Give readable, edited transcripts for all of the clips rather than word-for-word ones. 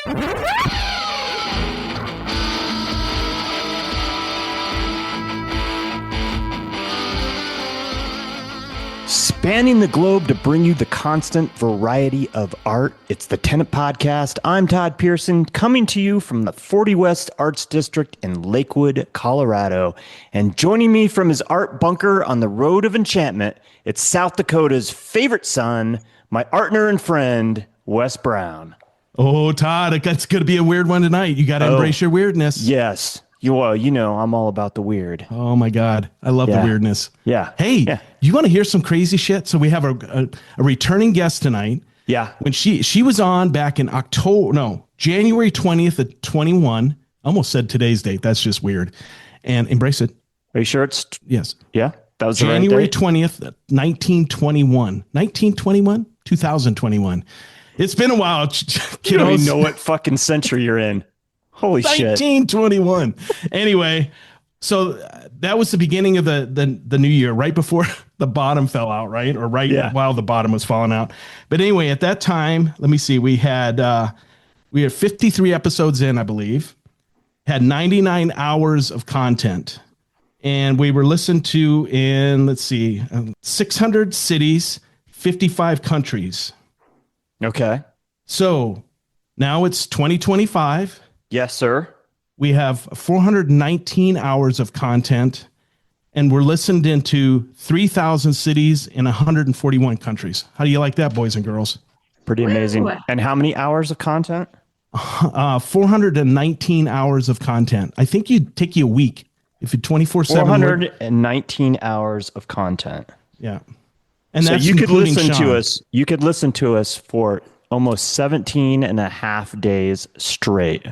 Spanning the globe to bring you the constant variety of art. It's the Tenant Podcast. I'm Todd Pearson, coming to you from the 40 West Arts District in Lakewood, Colorado. And joining me from his art bunker on the Road of Enchantment, it's South Dakota's favorite son, my partner and friend, Wes Brown. Oh, Todd, it's going to be a weird one tonight. You got to embrace your weirdness. Yes. Well, you know, I'm all about the weird. Oh, my God. I love the weirdness. Yeah. Hey, you want to hear some crazy shit? So we have a returning guest tonight. Yeah. When she was on back in January 20th of 21. Almost said today's date. That's just weird. And embrace it. Are you sure it's? Yes. Yeah. That was January the right date? 20th, 1921. 1921? 2021. It's been a while, kiddos. You don't even know what fucking century you're in. Holy shit. 1921. Anyway, so that was the beginning of the new year, right before the bottom fell out, right? Or while the bottom was falling out. But anyway, at that time, let me see, we had 53 episodes in, I believe, had 99 hours of content. And we were listened to in, 600 cities, 55 countries. Okay. So now it's 2025. Yes, sir. We have 419 hours of content, and we're listened into 3,000 cities in 141 countries. How do you like that, boys and girls? Pretty amazing. And how many hours of content? 419 hours of content. I think you'd take you a week if you 24/7. 419 hours of content. Yeah. And so that's you could listen Sean. to us. You could listen to us for almost 17 and a half days straight.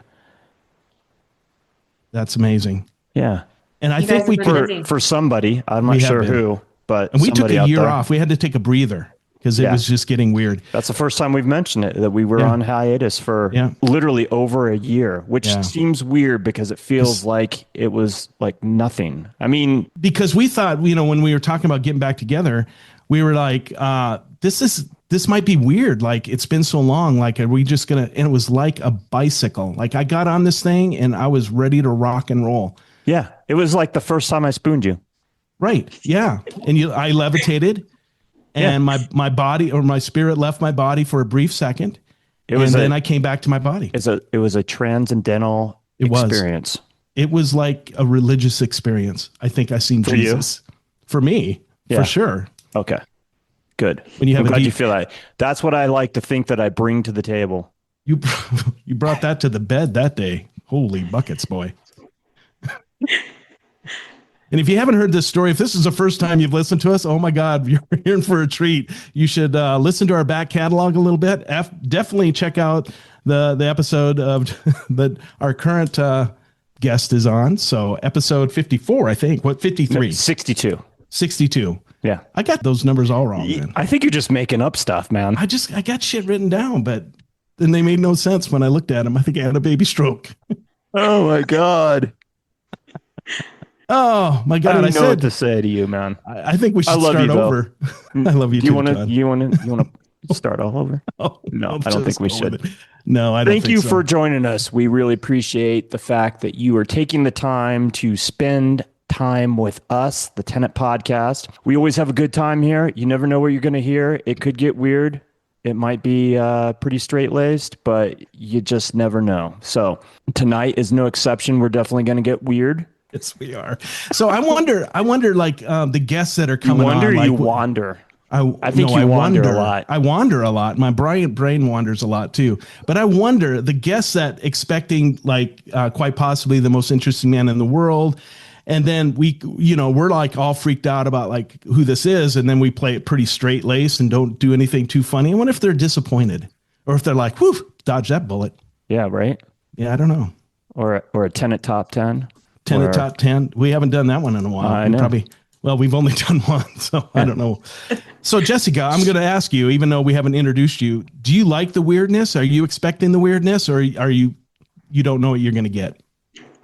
That's amazing. Yeah. And I think we could, for somebody, I'm not sure who, but and we took a year there. off. We had to take a breather because it was just getting weird. That's the first time we've mentioned it, that we were on hiatus for literally over a year, which seems weird because it feels like it was like nothing. I mean, because we thought, when we were talking about getting back together, we were like, this might be weird. Like, it's been so long. Like, are we just and it was like a bicycle. Like, I got on this thing and I was ready to rock and roll. Yeah. It was like the first time I spooned you. Right. Yeah. And I levitated and my body or my spirit left my body for a brief second. Then I came back to my body. It was a transcendental experience. It was like a religious experience. I think I seen Jesus. For me, for sure. Okay. Good. When you have I'm glad you feel that. That's what I like to think that I bring to the table. You brought that to the bed that day. Holy buckets, boy. And if you haven't heard this story, if this is the first time you've listened to us, oh my God, you're in for a treat. You should listen to our back catalog a little bit. Definitely check out the episode of that our current guest is on. So episode 54, I think. What, 53? 62. 62. Yeah. I got those numbers all wrong, man. I think you're just making up stuff, man. I got shit written down, but then they made no sense when I looked at them. I think I had a baby stroke. Oh my God. Oh my God. I don't know what to say to you, man. I think we should start over. I love you too. You want to start all over? Oh, no, I don't think we should. No, I don't think so. Thank you for joining us. We really appreciate the fact that you are taking the time to spend time with us, the Tenant Podcast. We always have a good time here. You never know what you're going to hear. It could get weird. It might be pretty straight-laced, but you just never know. So tonight is no exception. We're definitely going to get weird. Yes, we are. So I wonder, like the guests that are coming on. You wander. I think you wander a lot. I wander a lot. My brain wanders a lot too. But I wonder the guests that expecting like quite possibly the most interesting man in the world. And then we're like all freaked out about like who this is. And then we play it pretty straight laced and don't do anything too funny. I wonder if they're disappointed or if they're like, whoo, dodge that bullet. Yeah. Right. Yeah. I don't know. Or a Tenant top 10. Tenant top 10. We haven't done that one in a while. I know. We've only done one, so I don't know. So Jessica, I'm going to ask you, even though we haven't introduced you, do you like the weirdness? Are you expecting the weirdness, or are you don't know what you're going to get?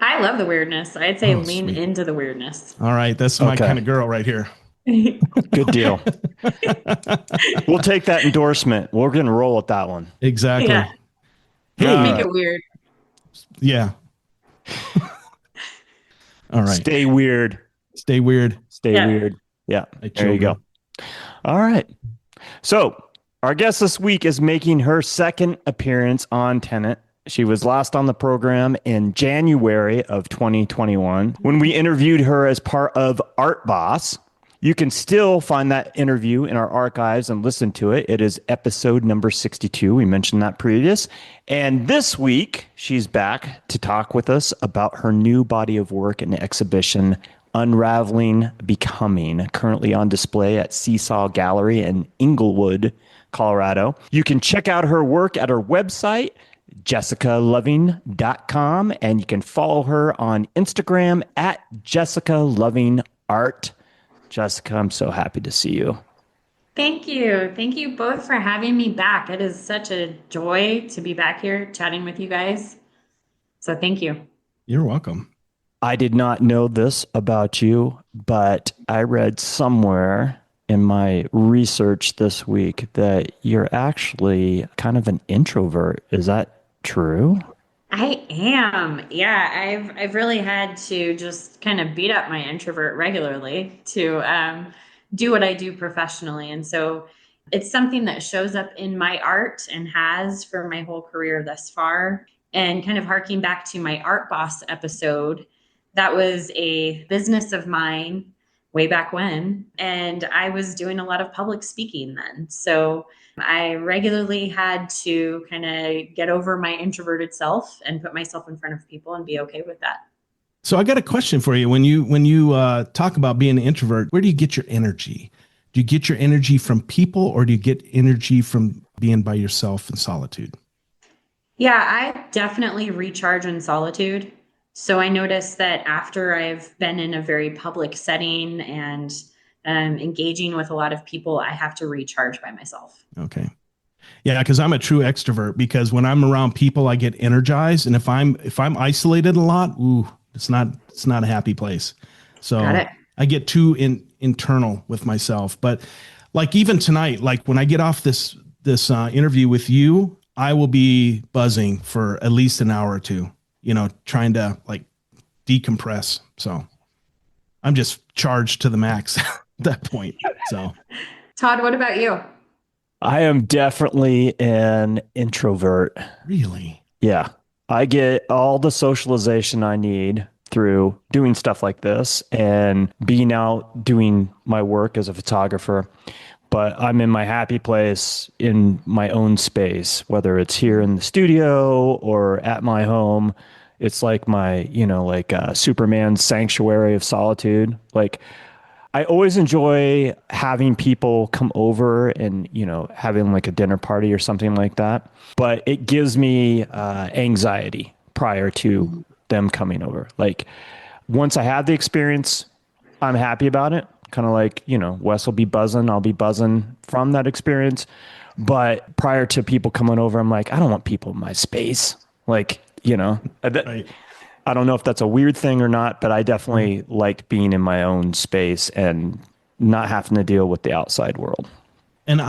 I love the weirdness. I'd say lean into the weirdness. All right. That's my kind of girl right here. Good deal. We'll take that endorsement. We're going to roll with that one. Exactly. Yeah. Hey, Make it weird. Yeah. All right. Stay weird. Stay weird. Stay weird. Yeah. There you go. All right. So our guest this week is making her second appearance on Tenet. She was last on the program in January of 2021 when we interviewed her as part of Art Boss. You can still find that interview in our archives and listen to it. It is episode number 62. We mentioned that previous. And this week, she's back to talk with us about her new body of work and exhibition, Unraveling Becoming, currently on display at Seesaw Gallery in Inglewood, Colorado. You can check out her work at her website, jessicaloving.com, and you can follow her on Instagram at jessicalovingart. Jessica, I'm so happy to see you. Thank you. Thank you both for having me back. It is such a joy to be back here chatting with you guys. So thank you. You're welcome. I did not know this about you, but I read somewhere in my research this week that you're actually kind of an introvert. Is that true? I am. Yeah, I've really had to just kind of beat up my introvert regularly to do what I do professionally. And so it's something that shows up in my art and has for my whole career thus far. And kind of harking back to my Art Boss episode, that was a business of mine way back when. And I was doing a lot of public speaking then. So I regularly had to kind of get over my introverted self and put myself in front of people and be okay with that. So I got a question for you. When you talk about being an introvert, where do you get your energy? Do you get your energy from people, or do you get energy from being by yourself in solitude? Yeah, I definitely recharge in solitude. So I noticed that after I've been in a very public setting and engaging with a lot of people, I have to recharge by myself. Okay. Yeah, because I'm a true extrovert, because when I'm around people, I get energized. And if I'm isolated a lot, it's not a happy place. So I get too internal with myself. But like even tonight, like when I get off this interview with you, I will be buzzing for at least an hour or two, trying to like decompress. So I'm just charged to the max at that point. So Todd, what about you? I am definitely an introvert. Really? Yeah. I get all the socialization I need through doing stuff like this and being out doing my work as a photographer. But I'm in my happy place in my own space, whether it's here in the studio or at my home. It's like my, Superman's sanctuary of solitude. Like, I always enjoy having people come over and, having like a dinner party or something like that. But it gives me anxiety prior to them coming over. Like, once I have the experience, I'm happy about it. Kind of like, Wes will be buzzing. I'll be buzzing from that experience. But prior to people coming over, I'm like, I don't want people in my space. Like, Right. I don't know if that's a weird thing or not, but I definitely like being in my own space and not having to deal with the outside world. And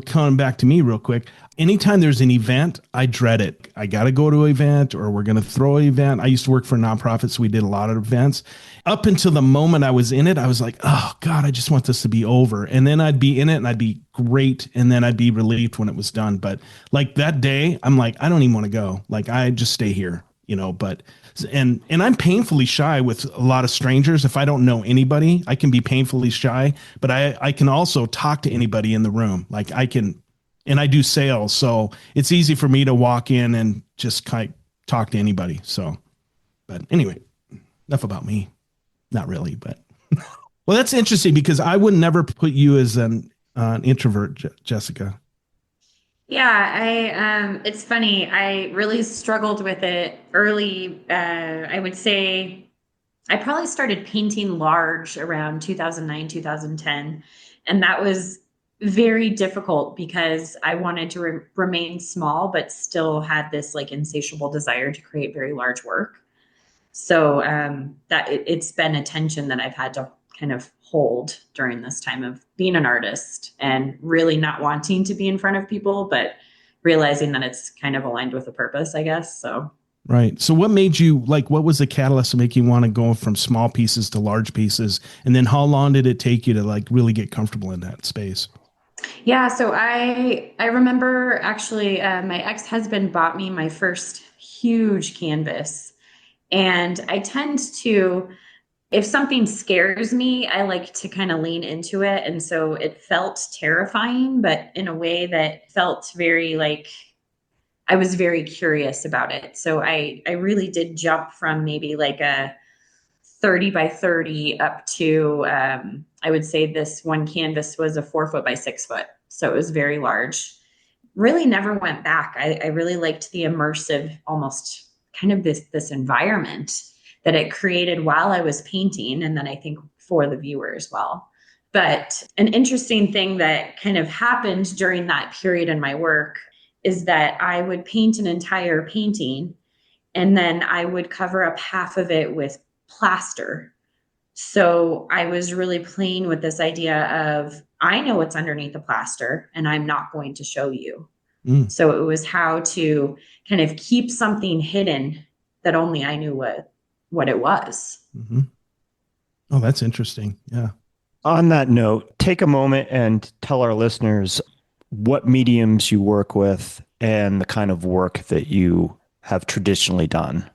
coming back to me real quick, anytime there's an event, I dread it. I got to go to an event, or we're going to throw an event. I used to work for a nonprofit, so we did a lot of events. Up until the moment I was in it, I was like, oh God, I just want this to be over. And then I'd be in it and I'd be great. And then I'd be relieved when it was done. But like that day, I'm like, I don't even want to go. Like, I just stay here, but and I'm painfully shy with a lot of strangers. If I don't know anybody, I can be painfully shy, but I can also talk to anybody in the room. Like I can, and I do sales. So it's easy for me to walk in and just kind of talk to anybody. So, but anyway, enough about me. Not really, but well, that's interesting, because I would never put you as an introvert, Jessica. Yeah, it's funny. I really struggled with it early. I would say I probably started painting large around 2009, 2010. And that was very difficult because I wanted to remain small, but still had this like insatiable desire to create very large work. So it's been a tension that I've had to kind of hold during this time of being an artist and really not wanting to be in front of people, but realizing that it's kind of aligned with a purpose, I guess. So. Right. So what made you what was the catalyst to make you want to go from small pieces to large pieces? And then how long did it take you to really get comfortable in that space? Yeah. So I remember actually my ex-husband bought me my first huge canvas, and I tend to, if something scares me, I like to kind of lean into it. And so it felt terrifying, but in a way that felt very I was very curious about it. So I really did jump from maybe a 30 by 30 up to, I would say this one canvas was a 4 foot by 6 foot. So it was very large. Really never went back. I really liked the immersive, almost kind of this environment that it created while I was painting. And then I think for the viewer as well. But an interesting thing that kind of happened during that period in my work is that I would paint an entire painting and then I would cover up half of it with plaster. So I was really playing with this idea of, I know what's underneath the plaster and I'm not going to show you. So it was how to kind of keep something hidden that only I knew what it was. Mm-hmm. Oh, that's interesting. Yeah. On that note, take a moment and tell our listeners what mediums you work with and the kind of work that you have traditionally done.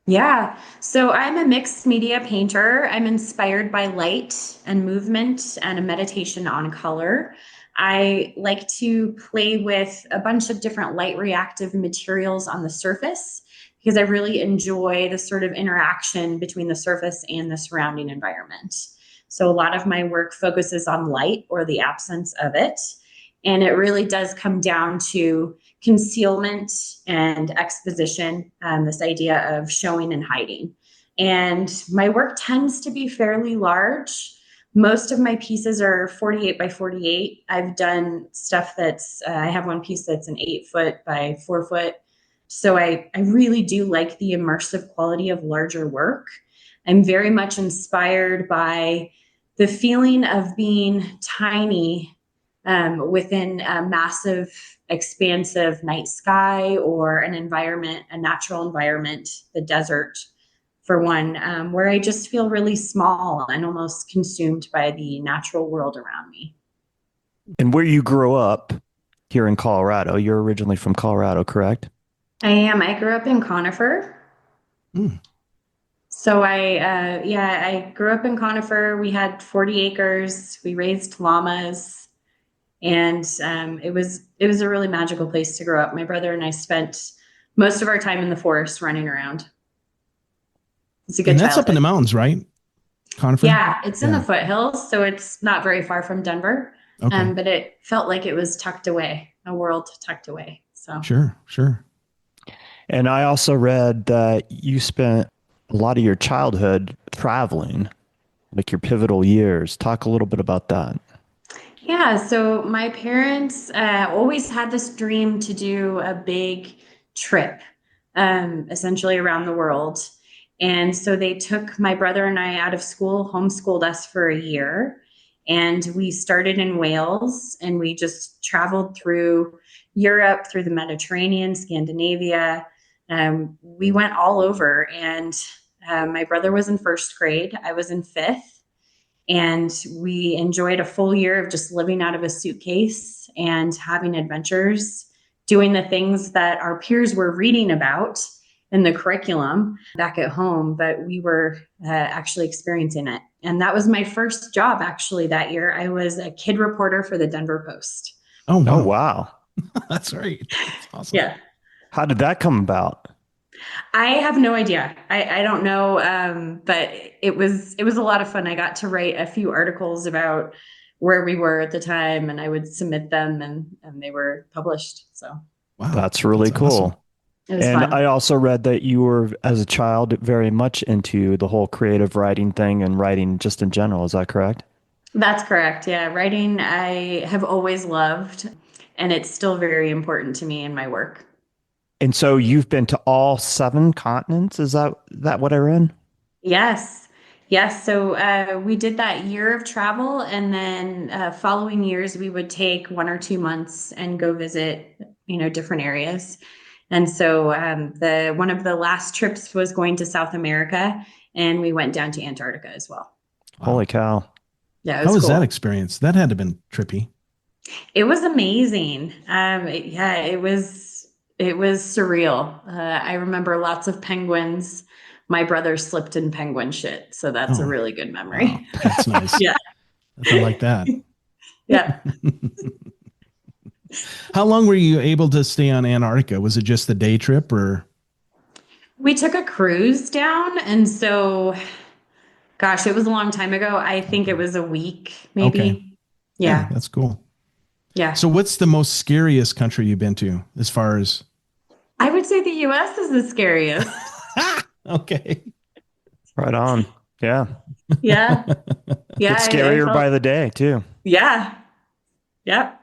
Yeah. So I'm a mixed media painter. I'm inspired by light and movement and a meditation on color. I like to play with a bunch of different light reactive materials on the surface because I really enjoy the sort of interaction between the surface and the surrounding environment. So a lot of my work focuses on light or the absence of it. And it really does come down to concealment and exposition, this idea of showing and hiding. And my work tends to be fairly large. Most of my pieces are 48 by 48. I've done stuff I have one piece that's an 8 foot by 4 foot. So I really do like the immersive quality of larger work. I'm very much inspired by the feeling of being tiny within a massive, expansive night sky or an environment, a natural environment, the desert, for one, where I just feel really small and almost consumed by the natural world around me. And where you grew up here in Colorado, you're originally from Colorado, correct? I am. I grew up in Conifer. So I grew up in Conifer. We had 40 acres. We raised llamas. And it was a really magical place to grow up. My brother and I spent most of our time in the forest running around. It's a good childhood. And that's up in the mountains, right? Conifer? Yeah, it's in the foothills, so it's not very far from Denver. Okay. But it felt like it was tucked away, a world tucked away. So Sure. And I also read that you spent a lot of your childhood traveling, like your pivotal years. Talk a little bit about that. Yeah, so my parents always had this dream to do a big trip, essentially around the world. And so they took my brother and I out of school, homeschooled us for a year. And we started in Wales and we just traveled through Europe, through the Mediterranean, Scandinavia. We went all over, and my brother was in first grade. I was in fifth. And we enjoyed a full year of just living out of a suitcase and having adventures, doing the things that our peers were reading about in the curriculum back at home, but we were actually experiencing it. And that was my first job, actually, that year. I was a kid reporter for the Denver Post. Oh, wow. Oh, wow. That's right. That's awesome. Yeah. How did that come about? I have no idea. I don't know. But it was a lot of fun. I got to write a few articles about where we were at the time, and I would submit them, and they were published. So wow, that's really cool. Awesome. It was And fun. I also read that you were, as a child, very much into the whole creative writing thing and writing just in general. Is that correct? That's correct. Yeah. Writing, I have always loved, and it's still very important to me in my work. And so you've been to all 7 continents? Is that what I read? Yes. So we did that year of travel, and then following years, we would take 1 or 2 months and go visit different areas. And so one of the last trips was going to South America, and we went down to Antarctica as well. Wow. Holy cow. Yeah, How was cool. that experience? That had to have been trippy. It was amazing. It was surreal. I remember lots of penguins. My brother slipped in penguin shit, so that's a really good memory. Wow. That's nice. Yeah. Nothing like that. Yeah. How long were you able to stay on Antarctica? Was it just the day trip, or? We took a cruise down, and so, gosh, it was a long time ago. I think it was a week, maybe. Okay. Yeah, that's cool. Yeah. So what's the most scariest country you've been to as far as? I would say the US is the scariest. Okay. Right on. Yeah. Yeah. Yeah. It's scarier by the day too. Yeah. Yep.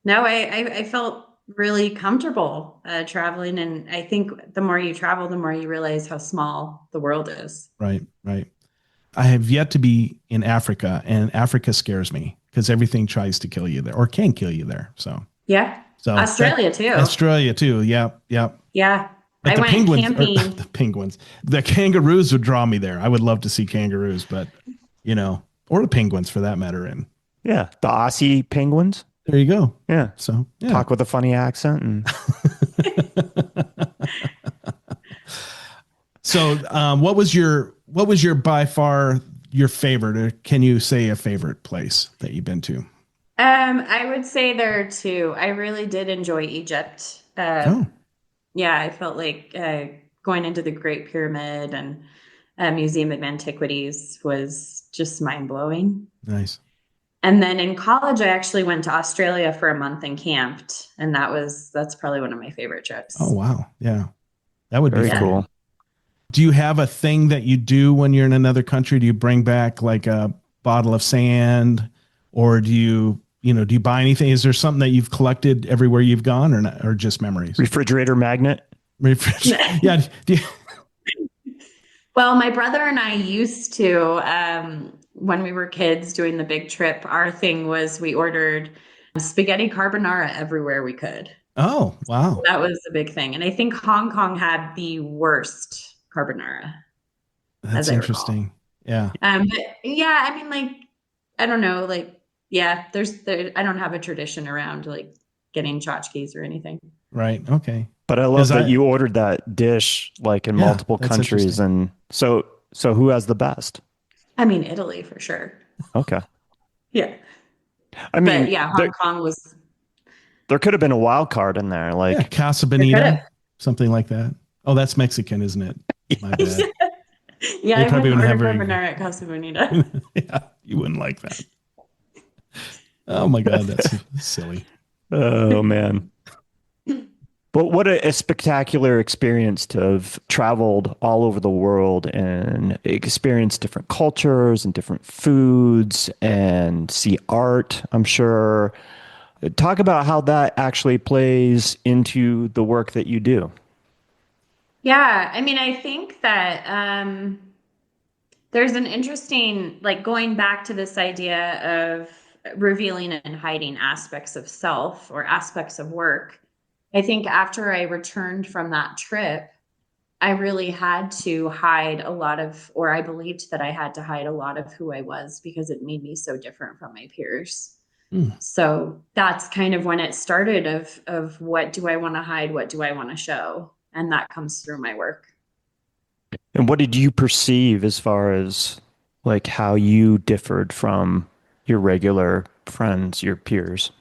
No, I felt really comfortable traveling. And I think the more you travel, the more you realize how small the world is. Right. I have yet to be in Africa, and Africa scares me because everything tries to kill you there or can kill you there. So yeah. So Australia too. Yep. Yeah. But I went camping. The penguins, the kangaroos would draw me there. I would love to see kangaroos, but or the penguins for that matter. And yeah, the Aussie penguins. There you go. Yeah. So talk with a funny accent and. So, what was your by far your favorite, or can you say a favorite place that you've been to? I would say there are two. I really did enjoy Egypt. Yeah, I felt like going into the Great Pyramid and Museum of Antiquities was just mind-blowing. Nice. And then in college, I actually went to Australia for a month and camped, and that's probably one of my favorite trips. Oh wow, yeah, that would be very cool. Do you have a thing that you do when you're in another country? Do you bring back like a bottle of sand, or do you buy anything? Is there something that you've collected everywhere you've gone, or not, or just memories? Refrigerator magnet. Yeah. Well, my brother and I used to, when we were kids doing the big trip, our thing was we ordered spaghetti carbonara everywhere we could. Oh, wow. That was the big thing. And I think Hong Kong had the worst carbonara. That's interesting. Yeah. But yeah, I mean, like, I don't know, like, yeah, I don't have a tradition around like getting tchotchkes or anything. Right. Okay. But I love that you ordered that dish like in multiple countries. And so who has the best? I mean, Italy for sure. Okay. Yeah. I mean, but yeah, Hong Kong was. There could have been a wild card in there, like Casa Bonita, something like that. Oh, that's Mexican, isn't it? My bad. Yeah, I probably wouldn't have carbonara at Casa Bonita. Yeah, you wouldn't like that. Oh my God, that's silly. Oh man. But what a spectacular experience to have traveled all over the world and experienced different cultures and different foods and see art, I'm sure. Talk about how that actually plays into the work that you do. Yeah, I mean, I think that there's an interesting, like going back to this idea of revealing and hiding aspects of self or aspects of work. I think after I returned from that trip, I really had to hide a lot of, or I believed that I had to hide a lot of who I was because it made me so different from my peers. So that's kind of when it started of what do I want to hide? What do I want to show? And that comes through my work. And what did you perceive as far as like how you differed from your regular friends, your peers?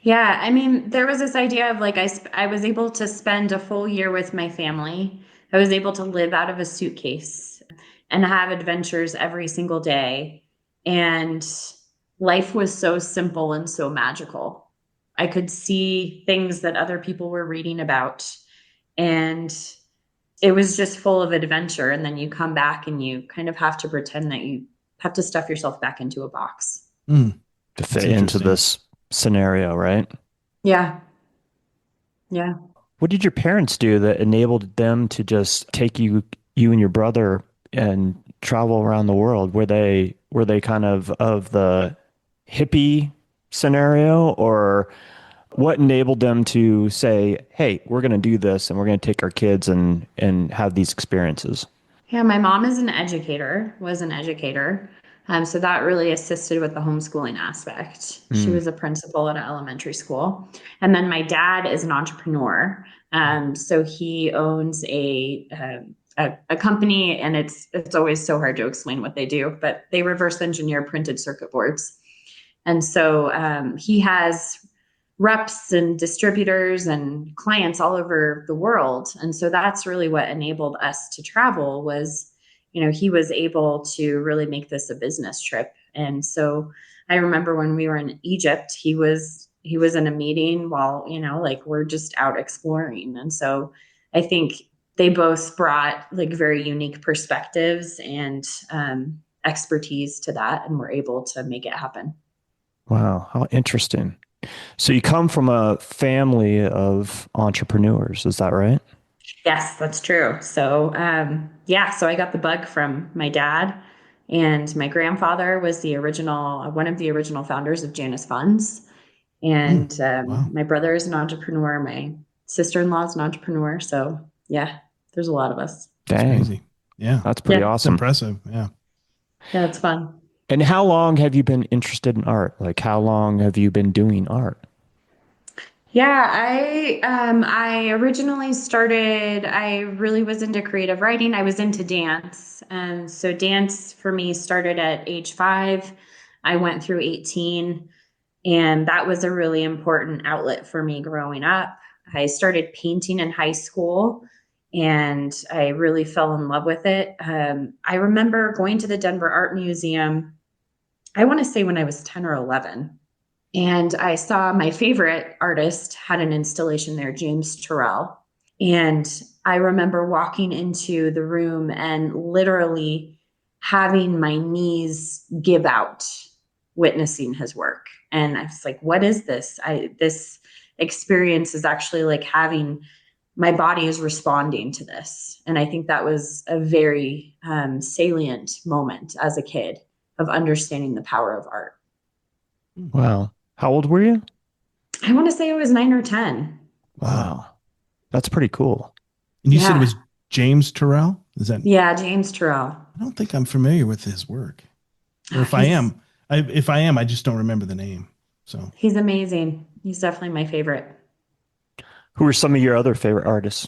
Yeah, I mean, there was this idea of like I was able to spend a full year with my family. I was able to live out of a suitcase and have adventures every single day. And life was so simple and so magical. I could see things that other people were reading about. And it was just full of adventure. And then you come back and you kind of have to pretend that you have to stuff yourself back into a box. To fit into this scenario, right? Yeah. Yeah. What did your parents do that enabled them to just take you and your brother and travel around the world? Were they kind of the hippie scenario, or What enabled them to say, hey, we're going to do this and we're going to take our kids and have these experiences? Yeah, my mom is an educator, was an educator. So that really assisted with the homeschooling aspect. She Mm. was a principal at an elementary school. And then my dad is an entrepreneur. So he owns a company, and it's always so hard to explain what they do, but they reverse engineer printed circuit boards. And so he has reps and distributors and clients all over the world. And so that's really what enabled us to travel was, he was able to really make this a business trip. And so I remember when we were in Egypt, he was in a meeting while, like we're just out exploring. And so I think they both brought like very unique perspectives and expertise to that, and were able to make it happen. Wow, how interesting. So you come from a family of entrepreneurs, is that right? Yes, that's true. So, yeah, so I got the bug from my dad, and my grandfather was one of the original founders of Janus Funds. And Wow. my brother is an entrepreneur. My sister-in-law is an entrepreneur. So, yeah, there's a lot of us. That's Dang, crazy. Yeah. that's pretty Yeah, It's awesome. impressive. Yeah. yeah, it's fun. And how long have you been interested in art? Like, how long have you been doing art? Yeah, I originally started, I really was into creative writing. I was into dance. And so dance for me started at age 5. I went through 18, and that was a really important outlet for me growing up. I started painting in high school, and I really fell in love with it. I remember going to the Denver Art Museum, I want to say when I was 10 or 11. And I saw my favorite artist had an installation there, James Turrell. And I remember walking into the room and literally having my knees give out witnessing his work. And I was like, what is this? This experience is actually like having my body is responding to this. And I think that was a very salient moment as a kid of understanding the power of art. Wow. How old were you? I want to say it was 9 or 10. Wow. Wow. That's pretty cool. And you said it Yeah. was James Turrell? Is that? Yeah, James Turrell. I don't think I'm familiar with his work. Or Oh, if I am, I just don't remember the name. So, he's amazing. He's definitely my favorite. Who are some of your other favorite artists?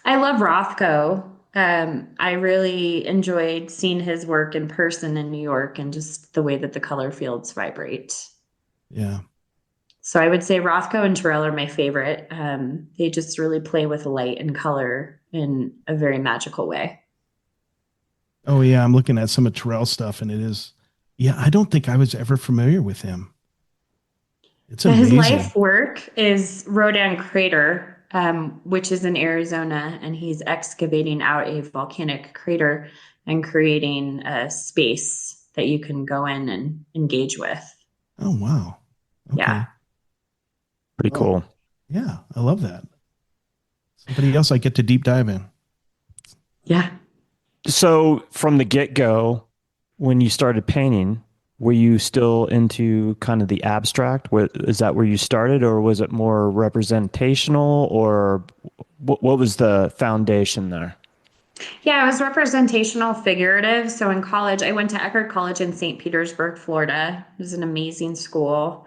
I love Rothko. I really enjoyed seeing his work in person in New York, and just the way that the color fields vibrate. yeah. So I would say Rothko and Turrell are my favorite. They just really play with light and color in a very magical way. Oh, yeah. I'm looking at some of Terrell's stuff, and it is, yeah, I don't think I was ever familiar with him. It's Yeah, his amazing. life work is Rodan Crater, which is in Arizona, and he's excavating out a volcanic crater and creating a space that you can go in and engage with. Oh, wow. Yeah. Okay. Pretty Well, cool. yeah, I love that. Somebody else I get to deep dive in. Yeah. So from the get-go, when you started painting, were you still into kind of the abstract? Is that where you started, or was it more representational, or what was the foundation there? Yeah, it was representational figurative. So in college, I went to Eckerd College in St. Petersburg, Florida. It was an amazing school,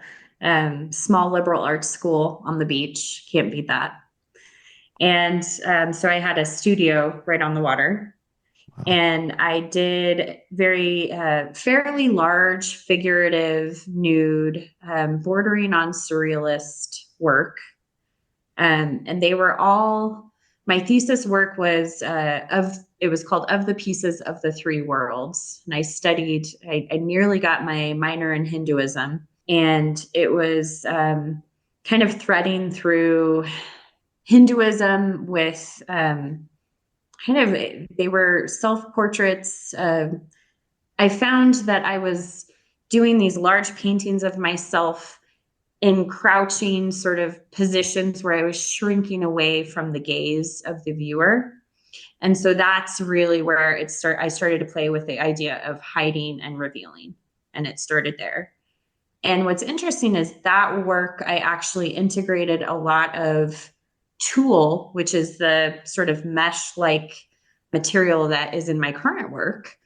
small liberal arts school on the beach. Can't beat that. And so I had a studio right on the water. Wow. And I did very fairly large figurative nude, bordering on surrealist work. And they were all, my thesis work was it was called Of the Pieces of the Three Worlds. And I nearly got my minor in Hinduism. And it was kind of threading through Hinduism with they were self-portraits. I found that I was doing these large paintings of myself in crouching sort of positions where I was shrinking away from the gaze of the viewer. And so that's really where I started to play with the idea of hiding and revealing. And it started there. And what's interesting is that work, I actually integrated a lot of tulle, which is the sort of mesh-like material that is in my current work.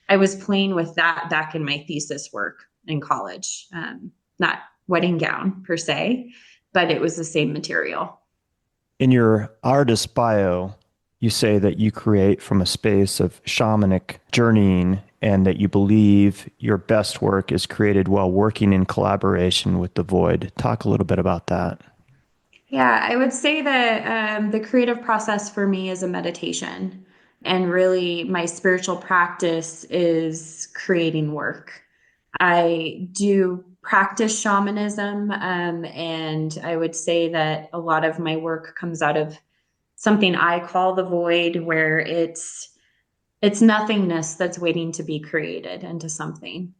I was playing with that back in my thesis work in college. Not wedding gown per se, but it was the same material. In your artist bio, you say that you create from a space of shamanic journeying and that you believe your best work is created while working in collaboration with the void. Talk a little bit about that. Yeah, I would say that the creative process for me is a meditation. And really, my spiritual practice is creating work. I do practice shamanism, and I would say that a lot of my work comes out of something I call the void, where it's nothingness that's waiting to be created into something.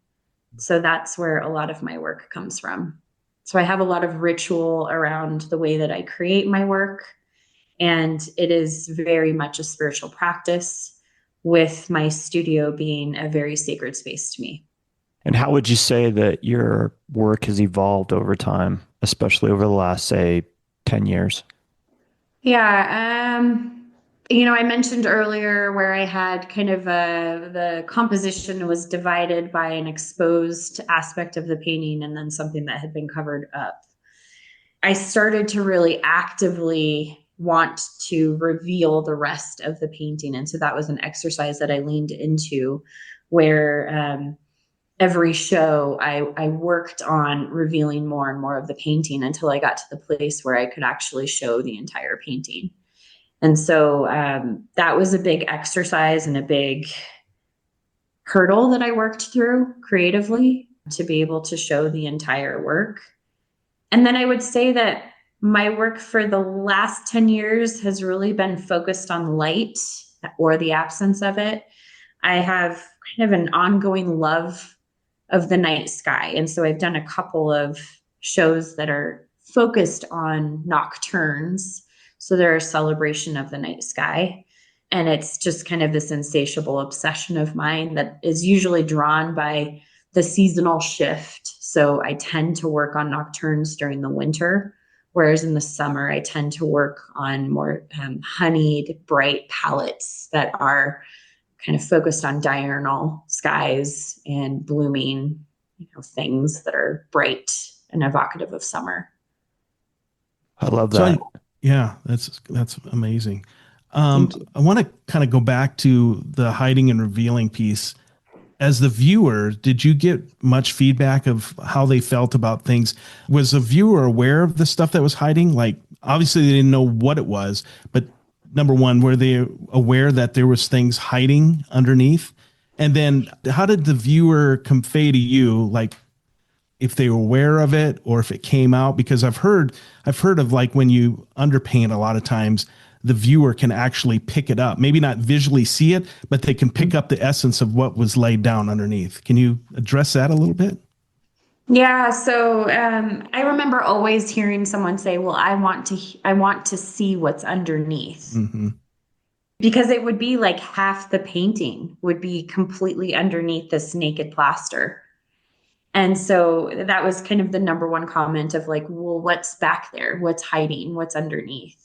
So that's where a lot of my work comes from. So I have a lot of ritual around the way that I create my work, and it is very much a spiritual practice, with my studio being a very sacred space to me. And how would you say that your work has evolved over time, especially over the last, say, 10 years? Yeah, I mentioned earlier where I had kind of the composition was divided by an exposed aspect of the painting and then something that had been covered up. I started to really actively want to reveal the rest of the painting. And so that was an exercise that I leaned into, where every show I worked on revealing more and more of the painting until I got to the place where I could actually show the entire painting. And so that was a big exercise and a big hurdle that I worked through creatively to be able to show the entire work. And then I would say that my work for the last 10 years has really been focused on light or the absence of it. I have kind of an ongoing love of the night sky. And so I've done a couple of shows that are focused on nocturnes. So they're a celebration of the night sky. And it's just kind of this insatiable obsession of mine that is usually drawn by the seasonal shift. So I tend to work on nocturnes during the winter, whereas in the summer, I tend to work on more honeyed, bright palettes that are kind of focused on diurnal skies and blooming, things that are bright and evocative of summer. I love that. Yeah, that's amazing. I want to kind of go back to the hiding and revealing piece. As the viewer, did you get much feedback of how they felt about things? Was the viewer aware of the stuff that was hiding? Like, obviously they didn't know what it was, but number one, were they aware that there was things hiding underneath? And then how did the viewer convey to you, like, if they were aware of it or if it came out? Because I've heard of, like, when you underpaint, a lot of times the viewer can actually pick it up, maybe not visually see it, but they can pick up the essence of what was laid down underneath. Can you address that a little bit? Yeah. So I remember always hearing someone say, well, I want to see what's underneath. Mm-hmm. Because it would be like half the painting would be completely underneath this naked plaster. And so that was kind of the number one comment of like, well, what's back there? What's hiding? What's underneath?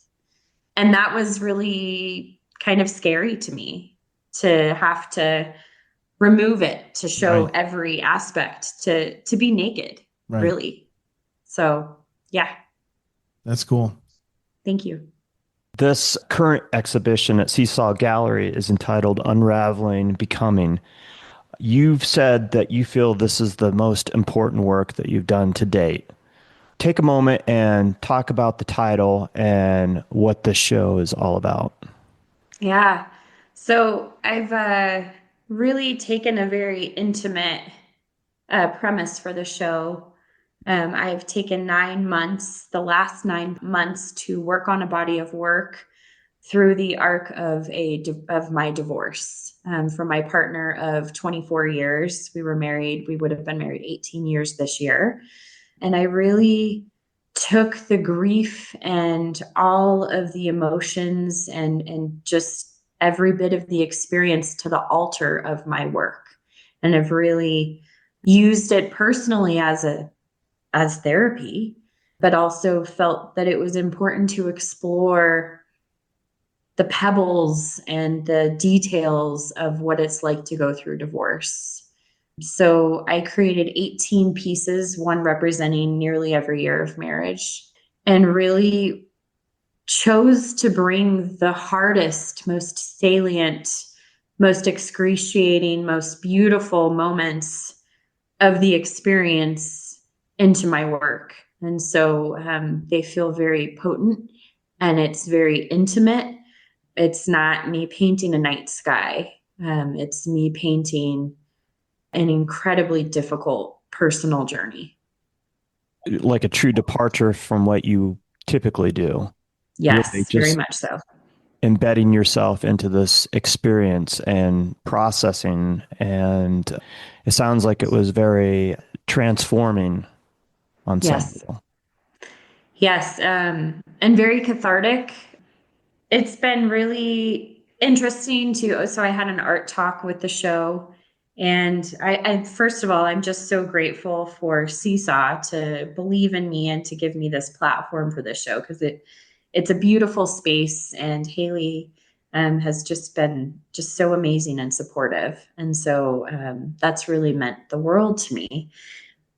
And that was really kind of scary to me, to have to remove it, to show every aspect, to be naked, really. So, yeah. That's cool. Thank you. This current exhibition at Seesaw Gallery is entitled Unraveling Becoming. You've said that you feel this is the most important work that you've done to date. Take a moment and talk about the title and what the show is all about. Yeah. So I've really taken a very intimate premise for the show. I've taken 9 months, the last 9 months, to work on a body of work through the arc of my divorce from my partner of 24 years. We were married. We would have been married 18 years this year. And I really took the grief and all of the emotions and just every bit of the experience to the altar of my work. And I've really used it personally as a as therapy, but also felt that it was important to explore the pebbles and the details of what it's like to go through divorce. So I created 18 pieces, one representing nearly every year of marriage, and really chose to bring the hardest, most salient, most excruciating, most beautiful moments of the experience into my work. And so they feel very potent and it's very intimate. It's not me painting a night sky. It's me painting an incredibly difficult personal journey. Like a true departure from what you typically do. Yes, Really very just much so. embedding yourself into this experience and processing. And it sounds like it was very transforming on some Yes. level. Yes. And very cathartic. It's been really interesting to, so I had an art talk with the show. And I first of all, I'm just so grateful for Seesaw to believe in me and to give me this platform for this show, because it's a beautiful space, and Haley has just been just so amazing and supportive. And so that's really meant the world to me.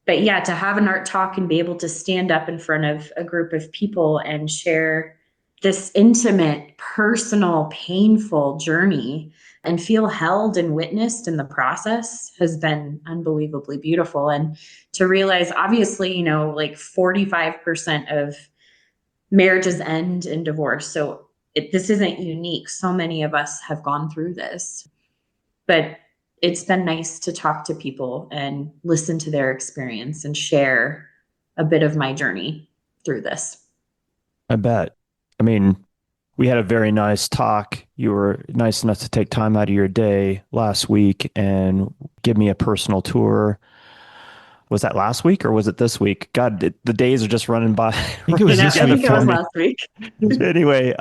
But yeah, to have an art talk and be able to stand up in front of a group of people and share this intimate, personal, painful journey and feel held and witnessed in the process has been unbelievably beautiful. And to realize, obviously, like 45% of marriages end in divorce. So this isn't unique. So many of us have gone through this, but it's been nice to talk to people and listen to their experience and share a bit of my journey through this. I bet. I mean, we had a very nice talk. You were nice enough to take time out of your day last week and give me a personal tour. Was that last week or was it this week? God, the days are just running by. I think it was this I week think it was last week. Anyway,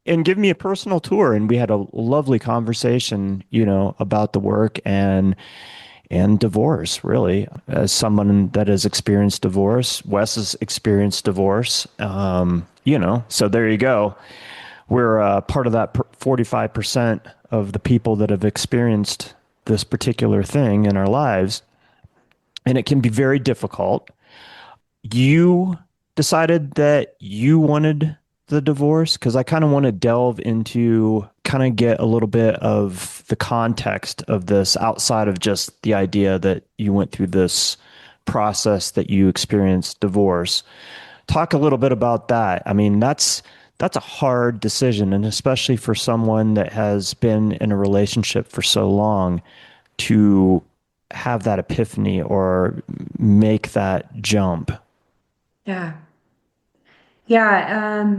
and give me a personal tour, and we had a lovely conversation, about the work and divorce, really. As someone that has experienced divorce, Wes has experienced divorce, so there you go. We're part of that 45% of the people that have experienced this particular thing in our lives. And it can be very difficult. You decided that you wanted the divorce, because I kind of want to delve into kind of get a little bit of the context of this outside of just the idea that you went through this process, that you experienced divorce. Talk a little bit about that. I mean, that's a hard decision, and especially for someone that has been in a relationship for so long, to have that epiphany or make that jump. Yeah. Yeah.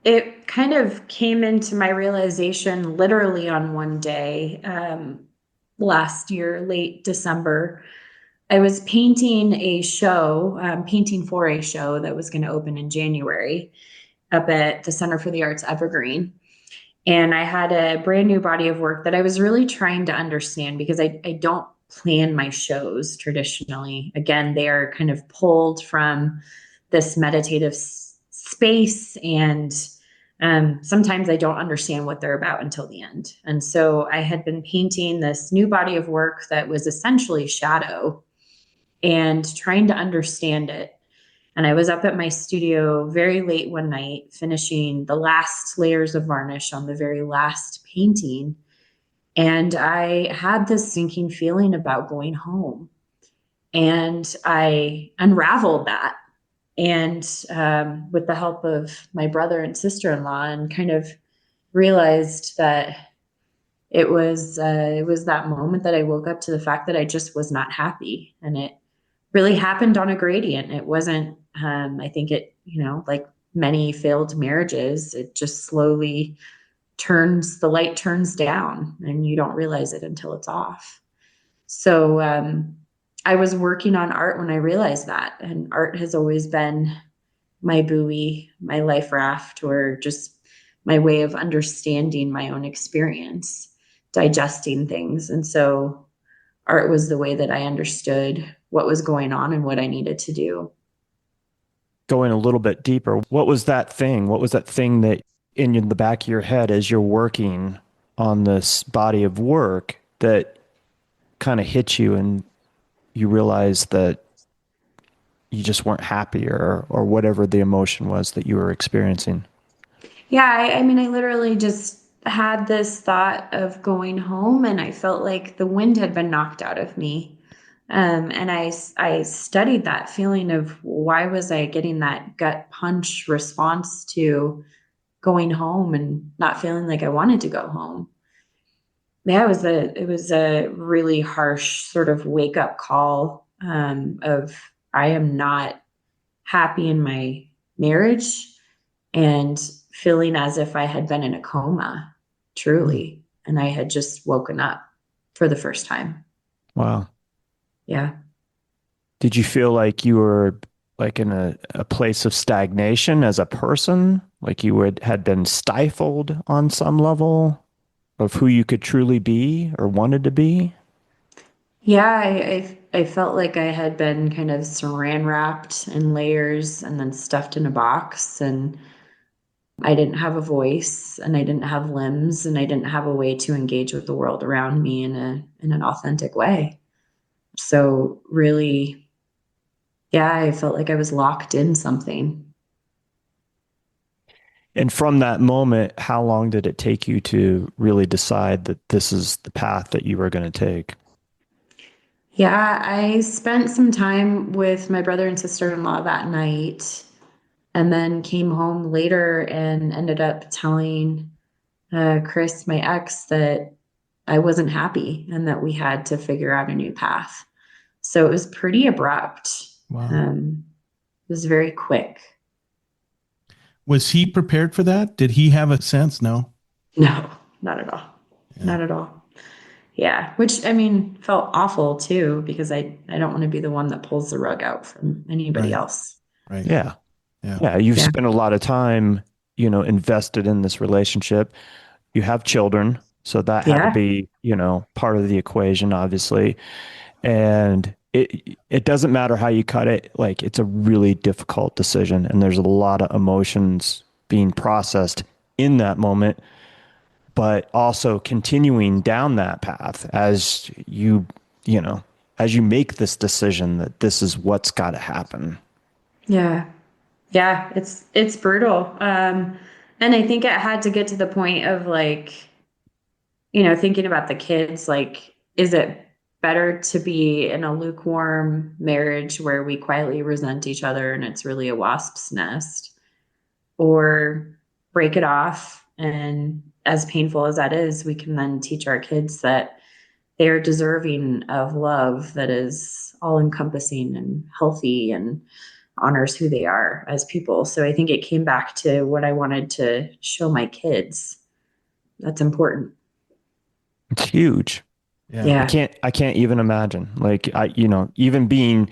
It kind of came into my realization literally on one day, last year, late December. I was painting painting for a show that was going to open in January up at the Center for the Arts Evergreen. And I had a brand new body of work that I was really trying to understand, because I don't plan my shows traditionally. Again, they are kind of pulled from this meditative space, and sometimes I don't understand what they're about until the end. And so I had been painting this new body of work that was essentially shadow and trying to understand it. And I was up at my studio very late one night, finishing the last layers of varnish on the very last painting. And I had this sinking feeling about going home. And I unraveled that. And with the help of my brother and sister-in-law, and kind of realized that it was that moment that I woke up to the fact that I just was not happy. And it really happened on a gradient. It wasn't, I think it, like many failed marriages, it just slowly the light turns down and you don't realize it until it's off. So I was working on art when I realized that. And art has always been my buoy, my life raft, or just my way of understanding my own experience, digesting things. And so art was the way that I understood what was going on and what I needed to do. going a little bit deeper, what was that thing? What was that thing that in the back of your head as you're working on this body of work that kind of hit you and you realized that you just weren't happy or whatever the emotion was that you were experiencing? Yeah, I mean, I literally just had this thought of going home, and I felt like the wind had been knocked out of me. And I studied that feeling of why was I getting that gut punch response to going home and not feeling like I wanted to go home. Yeah, it was a really harsh sort of wake up call of I am not happy in my marriage and feeling as if I had been in a coma, truly. And I had just woken up for the first time. Wow. Yeah. Did you feel like you were like in a place of stagnation as a person? Like you had been stifled on some level of who you could truly be or wanted to be? Yeah, I felt like I had been kind of saran wrapped in layers and then stuffed in a box, and I didn't have a voice and I didn't have limbs and I didn't have a way to engage with the world around me in an authentic way. So really, yeah, I felt like I was locked in something. And from that moment, how long did it take you to really decide that this is the path that you were going to take? Yeah, I spent some time with my brother and sister-in-law that night and then came home later and ended up telling Chris, my ex, that I wasn't happy and that we had to figure out a new path. So it was pretty abrupt. Wow. It was very quick. Was he prepared for that? Did he have a sense? No. No, not at all. Yeah. Not at all. Yeah, which I mean felt awful too because I don't want to be the one that pulls the rug out from anybody Right. else. Right. Yeah. Yeah. Yeah. You've Yeah. spent a lot of time, invested in this relationship. You have children. So that had to Yeah. be, part of the equation, obviously. And it doesn't matter how you cut it. Like it's a really difficult decision. And there's a lot of emotions being processed in that moment, but also continuing down that path as you know, as you make this decision that this is what's got to happen. Yeah. Yeah, it's brutal. And I think it had to get to the point of like, thinking about the kids, like, is it better to be in a lukewarm marriage where we quietly resent each other and it's really a wasp's nest, or break it off? And as painful as that is, we can then teach our kids that they are deserving of love that is all encompassing and healthy and honors who they are as people. So I think it came back to what I wanted to show my kids. That's important. It's huge. Yeah. I Yeah. can't even imagine. Like even being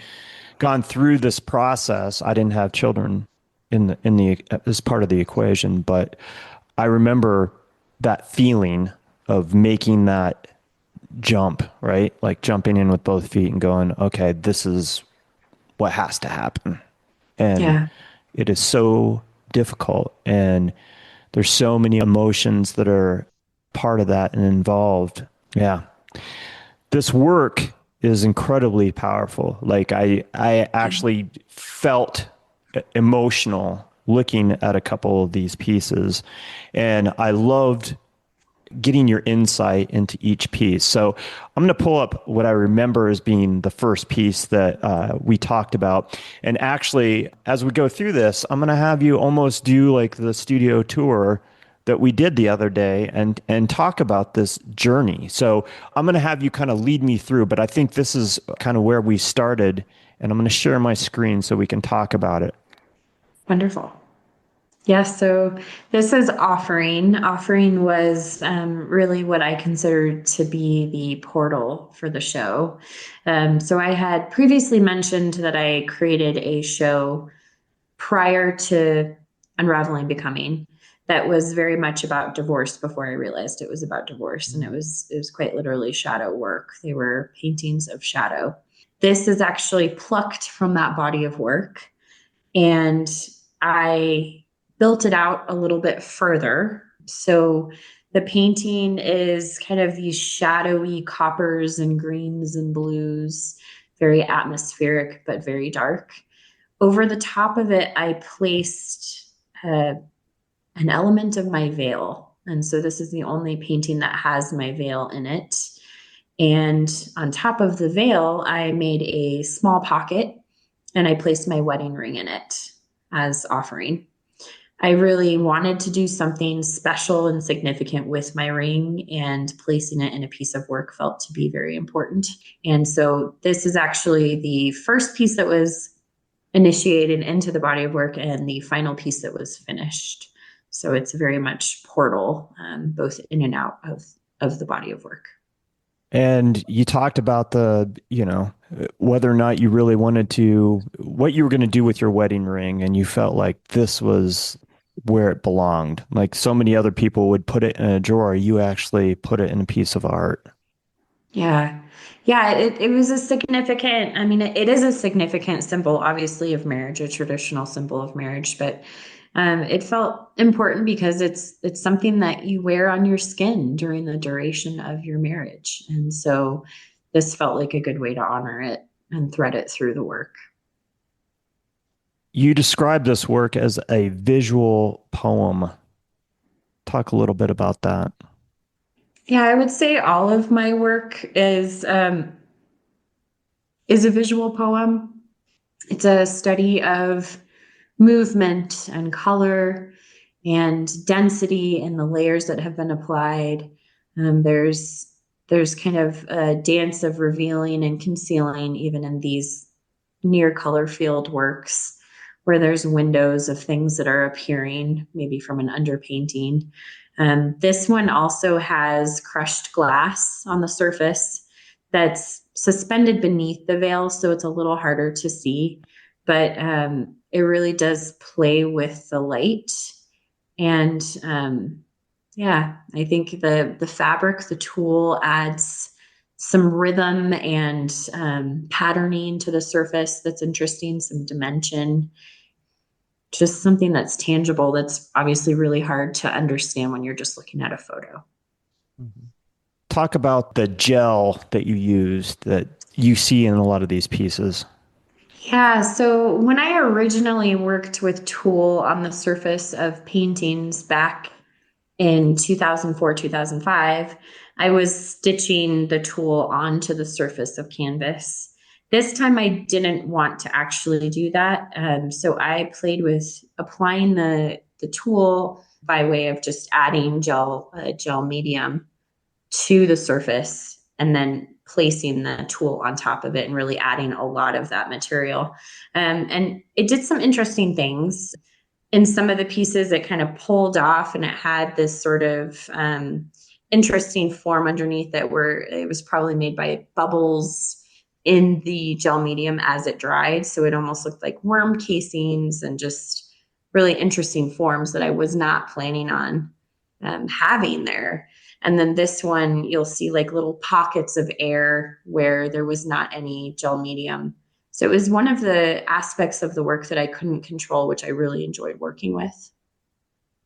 gone through this process, I didn't have children in the as part of the equation, but I remember that feeling of making that jump, right? Like jumping in with both feet and going, okay, this is what has to happen. And Yeah. it is so difficult. And there's so many emotions that are part of that and involved. Yeah. This work is incredibly powerful. Like I actually felt emotional looking at a couple of these pieces, and I loved getting your insight into each piece. So I'm going to pull up what I remember as being the first piece that we talked about. And actually, as we go through this, I'm going to have you almost do like the studio tour that we did the other day and talk about this journey. So I'm going to have you kind of lead me through, but I think this is kind of where we started, and I'm going to share my screen so we can talk about it. Wonderful. Yeah, so this is offering. Offering was really what I considered to be the portal for the show. So I had previously mentioned that I created a show prior to Unraveling Becoming that was very much about divorce before I realized it was about divorce. And it was quite literally shadow work. They were paintings of shadow. This is actually plucked from that body of work. And I built it out a little bit further. So the painting is kind of these shadowy coppers and greens and blues, very atmospheric, but very dark. Over the top of it, I placed an element of my veil. And so this is the only painting that has my veil in it. And on top of the veil, I made a small pocket and I placed my wedding ring in it as offering. I really wanted to do something special and significant with my ring, and placing it in a piece of work felt to be very important. And so this is actually the first piece that was initiated into the body of work and the final piece that was finished. So it's very much portal, both in and out of the body of work. And you talked about whether or not you really wanted to, what you were going to do with your wedding ring, and you felt like this was where it belonged. Like so many other people would put it in a drawer, you actually put it in a piece of art. Yeah. Yeah, it was a significant, I mean, it is a significant symbol, obviously, of marriage, a traditional symbol of marriage, but it felt important because it's something that you wear on your skin during the duration of your marriage. And so this felt like a good way to honor it and thread it through the work. You described this work as a visual poem. Talk a little bit about that. Yeah, I would say all of my work is a visual poem. It's a study of movement and color and density and the layers that have been applied. There's kind of a dance of revealing and concealing, even in these near color field works, where there's windows of things that are appearing, maybe from an underpainting. This one also has crushed glass on the surface that's suspended beneath the veil, so it's a little harder to see, but it really does play with the light. And yeah, I think the fabric, the tulle adds some rhythm and patterning to the surface that's interesting, some dimension, just something that's tangible, that's obviously really hard to understand when you're just looking at a photo. Mm-hmm. Talk about the gel that you used that you see in a lot of these pieces. Yeah, so when I originally worked with tulle on the surface of paintings back in 2004, 2005, I was stitching the tulle onto the surface of canvas. This time I didn't want to actually do that. So I played with applying the tulle by way of just adding gel medium to the surface and then placing the tulle on top of it and really adding a lot of that material. And it did some interesting things. In some of the pieces, it kind of pulled off and it had this sort of interesting form underneath it where it was probably made by bubbles in the gel medium as it dried. So it almost looked like worm casings and just really interesting forms that I was not planning on having there. And then this one, you'll see like little pockets of air where there was not any gel medium. So it was one of the aspects of the work that I couldn't control, which I really enjoyed working with.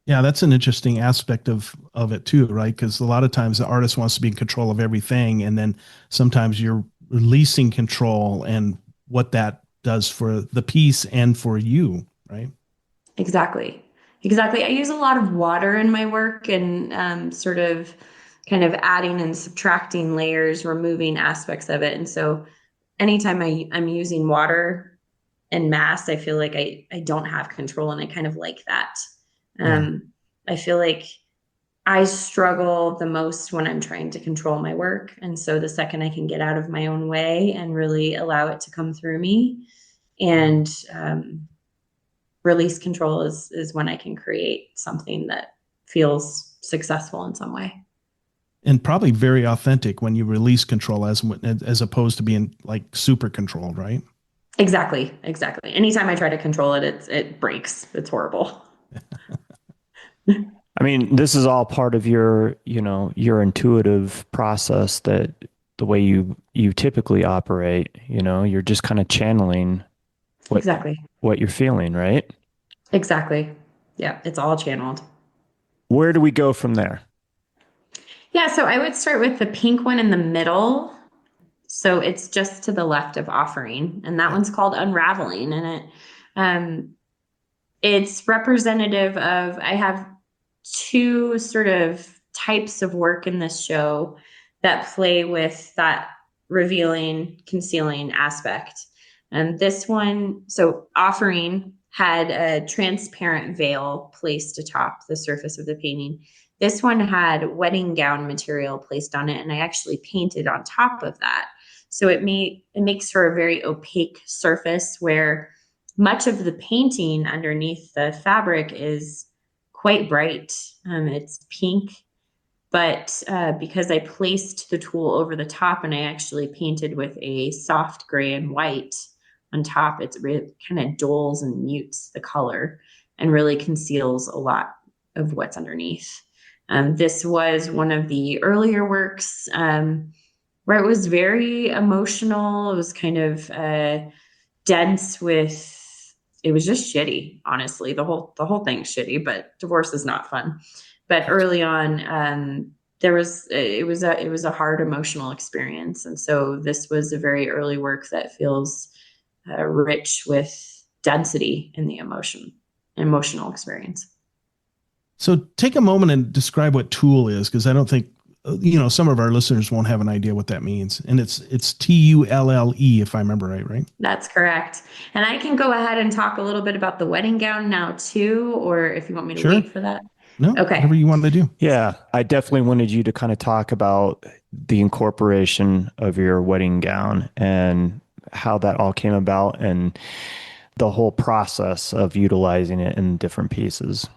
Yeah, that's an interesting aspect of it too, right? Because a lot of times the artist wants to be in control of everything, and then sometimes you're releasing control and what that does for the piece and for you, right? Exactly. I use a lot of water in my work and sort of kind of adding and subtracting layers, removing aspects of it. And so anytime I'm using water en masse, I feel like I don't have control, and I kind of like that. I feel like I struggle the most when I'm trying to control my work. And so the second I can get out of my own way and really allow it to come through me and release control is when I can create something that feels successful in some way. And probably very authentic when you release control as opposed to being like super controlled, right? Exactly. Anytime I try to control it, it breaks. It's horrible. I mean, this is all part of your intuitive process, that the way you typically operate, you're just kind of channeling. Exactly. what you're feeling, right? Exactly. Yeah, it's all channeled. Where do we go from there? Yeah, so I would start with the pink one in the middle. So it's just to the left of offering, and that one's called unraveling. Um, it's representative of, I have two sort of types of work in this show that play with that revealing, concealing aspect. And this one, so offering had a transparent veil placed atop the surface of the painting. This one had wedding gown material placed on it, and I actually painted on top of that. So it makes for a very opaque surface where much of the painting underneath the fabric is quite bright. It's pink, but because I placed the tulle over the top and I actually painted with a soft gray and white on top, it really kind of dulls and mutes the color and really conceals a lot of what's underneath. This was one of the earlier works where it was very emotional. It was kind of dense with, it was just shitty, honestly. The whole thing's shitty, but divorce is not fun. But early on, it was a hard emotional experience, and so this was a very early work that feels rich with density in the emotional experience. So take a moment and describe what tulle is, because I don't think some of our listeners won't have an idea what that means. And it's Tulle, if I remember right? That's correct. And I can go ahead and talk a little bit about the wedding gown now too, or if you want me to wait for that. No, Okay. whatever you want to do. Yeah, I definitely wanted you to kind of talk about the incorporation of your wedding gown and how that all came about and the whole process of utilizing it in different pieces.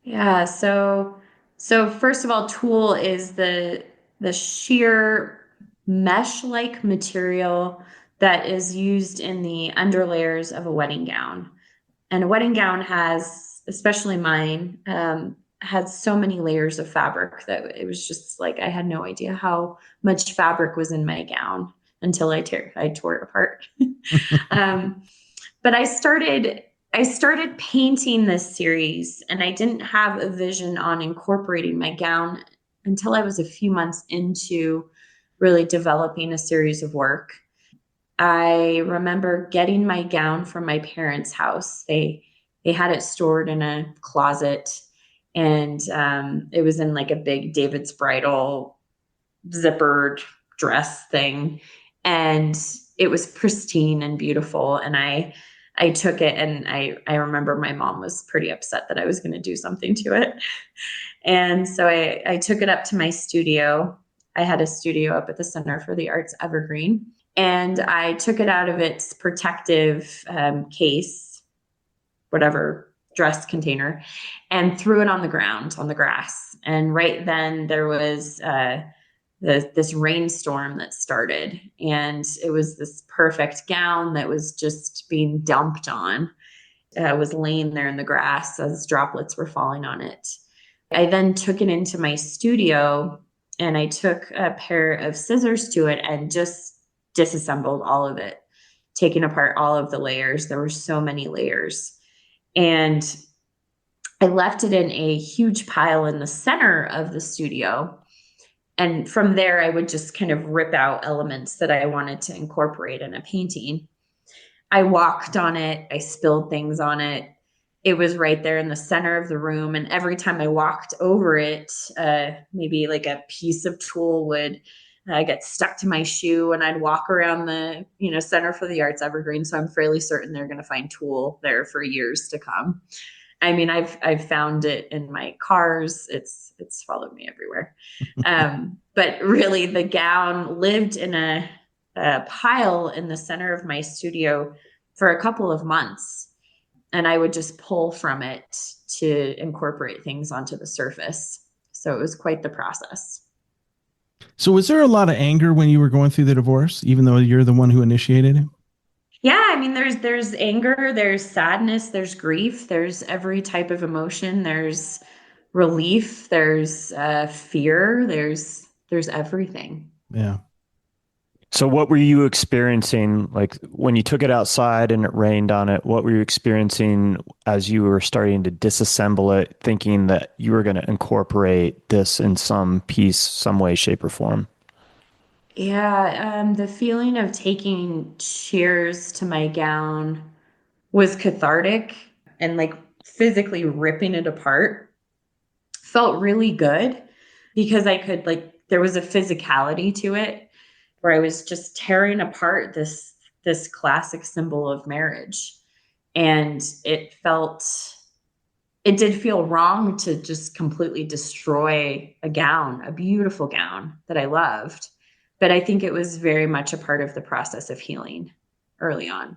Yeah, so first of all, tulle is the sheer mesh-like material that is used in the underlayers of a wedding gown. And a wedding gown has, especially mine, had so many layers of fabric that it was just like I had no idea how much fabric was in my gown until I tore it apart. um, but I started painting this series, and I didn't have a vision on incorporating my gown until I was a few months into really developing a series of work. I remember getting my gown from my parents' house. They had it stored in a closet, and it was in like a big David's Bridal zippered dress thing, and it was pristine and beautiful. And I took it, and I remember my mom was pretty upset that I was going to do something to it. And so I took it up to my studio. I had a studio up at the Center for the Arts Evergreen, and I took it out of its protective case, whatever dress container, and threw it on the ground, on the grass. And right then there was this rainstorm that started, and it was this perfect gown that was just being dumped on. Was laying there in the grass as droplets were falling on it. I then took it into my studio, and I took a pair of scissors to it and just disassembled all of it, taking apart all of the layers. There were so many layers. And I left it in a huge pile in the center of the studio. And from there, I would just kind of rip out elements that I wanted to incorporate in a painting. I walked on it. I spilled things on it. It was right there in the center of the room. And every time I walked over it, maybe like a piece of tulle would get stuck to my shoe, and I'd walk around the Center for the Arts Evergreen. So I'm fairly certain they're going to find tulle there for years to come. I mean, I've found it in my cars. It's followed me everywhere. But really, the gown lived in a pile in the center of my studio for a couple of months, and I would just pull from it to incorporate things onto the surface. So it was quite the process. So was there a lot of anger when you were going through the divorce, even though you're the one who initiated it? Yeah, I mean, there's anger, there's sadness, there's grief, there's every type of emotion. There's relief, there's fear, there's everything. Yeah. So what were you experiencing, like when you took it outside and it rained on it? What were you experiencing as you were starting to disassemble it, thinking that you were going to incorporate this in some piece, some way, shape, or form? Yeah, the feeling of taking shears to my gown was cathartic, and like physically ripping it apart felt really good because I could, like, there was a physicality to it where I was just tearing apart this classic symbol of marriage. And it did feel wrong to just completely destroy a gown, a beautiful gown that I loved. But I think it was very much a part of the process of healing early on.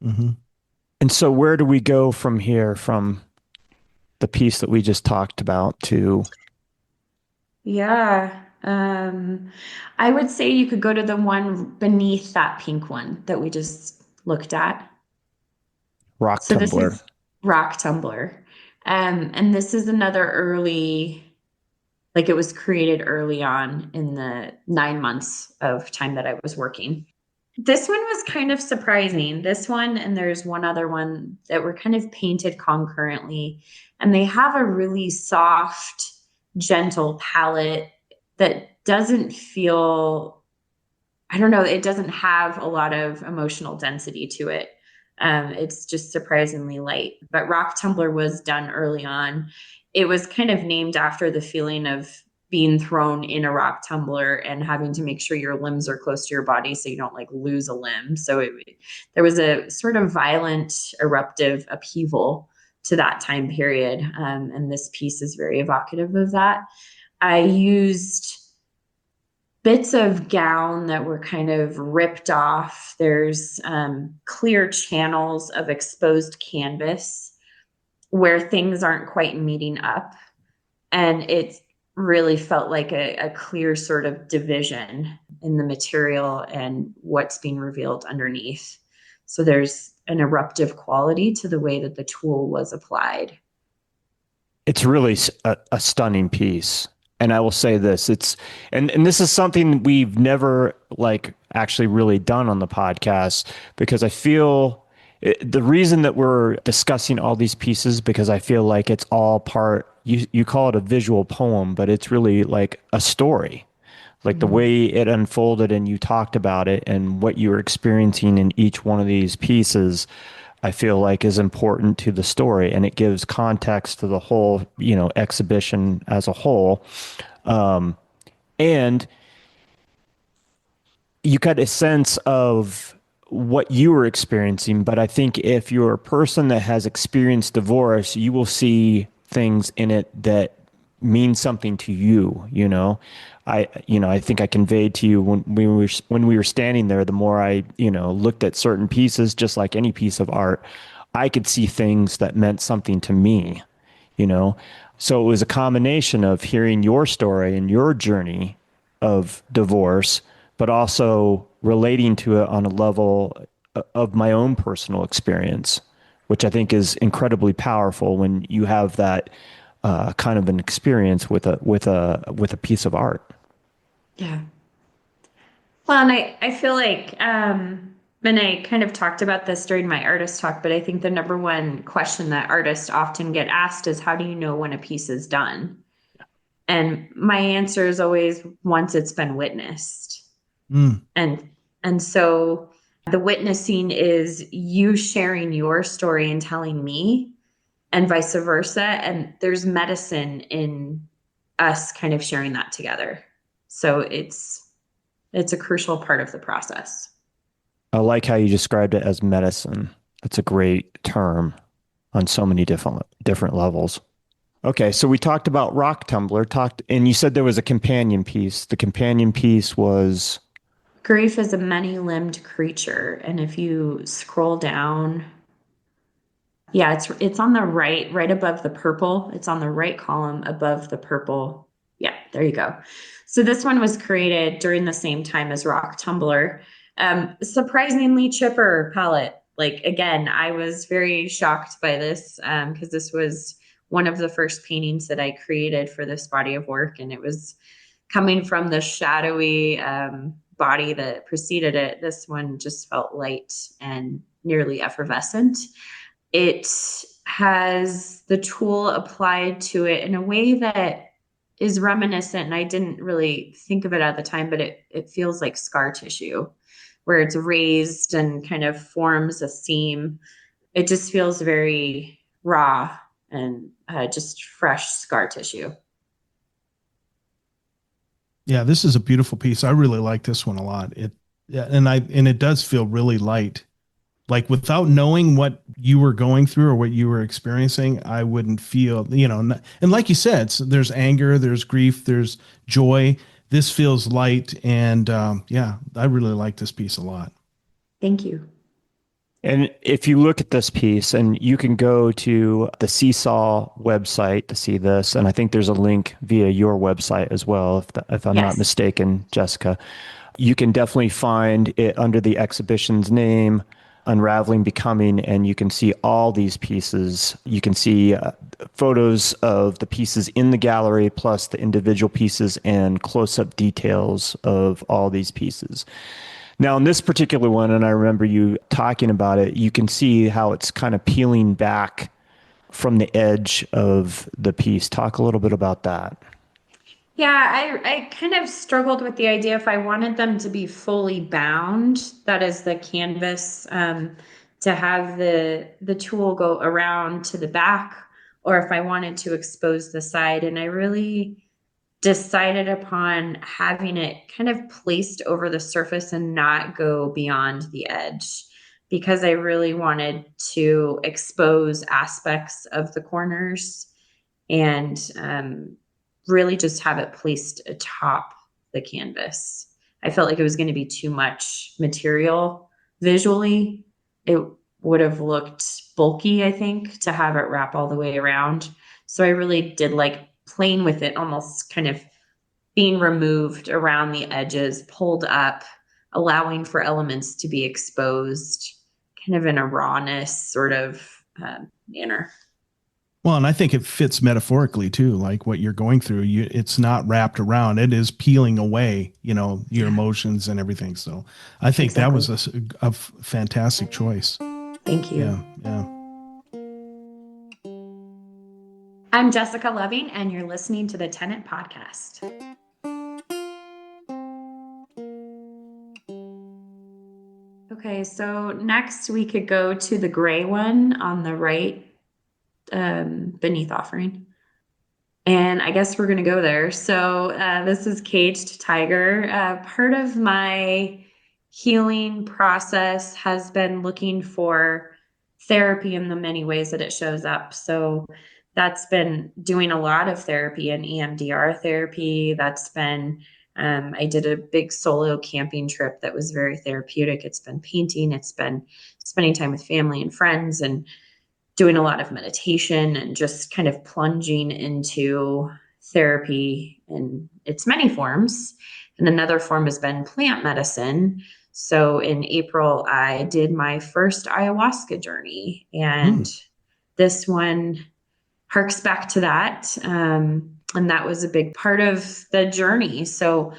Mm-hmm. And so where do we go from here, from the piece that we just talked about to Yeah. I would say you could go to the one beneath that pink one that we just looked at. rock So this tumbler? is Rock Tumbler. And this is another early, like it was created early on in the 9 months of time that I was working. This one was kind of surprising. This one, and there's one other one that were kind of painted concurrently, and they have a really soft, gentle palette that doesn't feel, I don't know, it doesn't have a lot of emotional density to it. It's just surprisingly light. But Rock Tumbler was done early on. It was kind of named after the feeling of being thrown in a rock tumbler and having to make sure your limbs are close to your body so you don't like lose a limb. There was a sort of violent, eruptive upheaval to that time period. And this piece is very evocative of that. I used bits of gown that were kind of ripped off. There's clear channels of exposed canvas where things aren't quite meeting up. And it really felt like a clear sort of division in the material and what's being revealed underneath. So there's an eruptive quality to the way that the tool was applied. It's really a stunning piece. And I will say this, and this is something we've never like actually really done on the podcast, because I feel the reason that we're discussing all these pieces, because I feel like it's all part, you call it a visual poem, but it's really like a story, like the Mhm. way it unfolded and you talked about it and what you were experiencing in each one of these pieces. I feel like is important to the story, and it gives context to the whole, exhibition as a whole. And you got a sense of what you were experiencing. But I think if you're a person that has experienced divorce, you will see things in it that mean something to you. I think I conveyed to you when we were standing there, the more I, looked at certain pieces, just like any piece of art, I could see things that meant something to me, you know? So it was a combination of hearing your story and your journey of divorce, but also relating to it on a level of my own personal experience, which I think is incredibly powerful when you have that kind of an experience with a piece of art. Yeah. Well, and I feel like, and I kind of talked about this during my artist talk, but I think the number one question that artists often get asked is, how do you know when a piece is done? And my answer is always, once it's been witnessed. Mm. And and so the witnessing is you sharing your story and telling me, and vice versa. And there's medicine in us kind of sharing that together. So it's a crucial part of the process. I like how you described it as medicine. That's a great term on so many different levels. Okay, so we talked about Rock Tumbler, and you said there was a companion piece. The companion piece was Grief is a many-limbed creature, and if you scroll down, yeah, it's on the right above the purple. It's on the right column above the purple. Yeah, there you go. So this one was created during the same time as Rock Tumbler. Surprisingly chipper palette. Like, again, I was very shocked by this because this was one of the first paintings that I created for this body of work, and it was coming from the shadowy body that preceded it, this one just felt light and nearly effervescent. It has the tool applied to it in a way that is reminiscent, and I didn't really think of it at the time, but it feels like scar tissue, where it's raised and kind of forms a seam. It just feels very raw and just fresh scar tissue. Yeah, this is a beautiful piece. I really like this one a lot. And it does feel really light. Like without knowing what you were going through or what you were experiencing, I wouldn't feel, and like you said, there's anger, there's grief, there's joy. This feels light. And yeah, I really like this piece a lot. Thank you. And if you look at this piece, and you can go to the Seesaw website to see this, and I think there's a link via your website as well, if I'm not mistaken, Jessica. You can definitely find it under the exhibition's name, Unraveling Becoming, and you can see all these pieces. You can see photos of the pieces in the gallery, plus the individual pieces and close-up details of all these pieces. Now, in this particular one, and I remember you talking about it, you can see how it's kind of peeling back from the edge of the piece. Talk a little bit about that. Yeah, I kind of struggled with the idea if I wanted them to be fully bound, that is the canvas, to have the tool go around to the back, or if I wanted to expose the side. And I really decided upon having it kind of placed over the surface and not go beyond the edge, because I really wanted to expose aspects of the corners and really just have it placed atop the canvas. I felt like it was going to be too much material visually. It would have looked bulky, I think, to have it wrap all the way around. So I really did like playing with it, almost kind of being removed around the edges, pulled up, allowing for elements to be exposed kind of in a rawness sort of manner. Well, and I think it fits metaphorically too, like what you're going through. It's not wrapped around; it is peeling away, your emotions and everything. So, I think that was a fantastic choice. Thank you. Yeah. I'm Jessica Loving, and you're listening to the Tenant Podcast. Okay, so next we could go to the gray one on the right, beneath Offering. And I guess we're going to go there. So this is Caged Tiger. Part of my healing process has been looking for therapy in the many ways that it shows up. So that's been doing a lot of therapy and EMDR therapy. That's been, I did a big solo camping trip that was very therapeutic. It's been painting. It's been spending time with family and friends and doing a lot of meditation and just kind of plunging into therapy in its many forms. And another form has been plant medicine. So in April, I did my first ayahuasca journey, and this one harks back to that. And that was a big part of the journey. So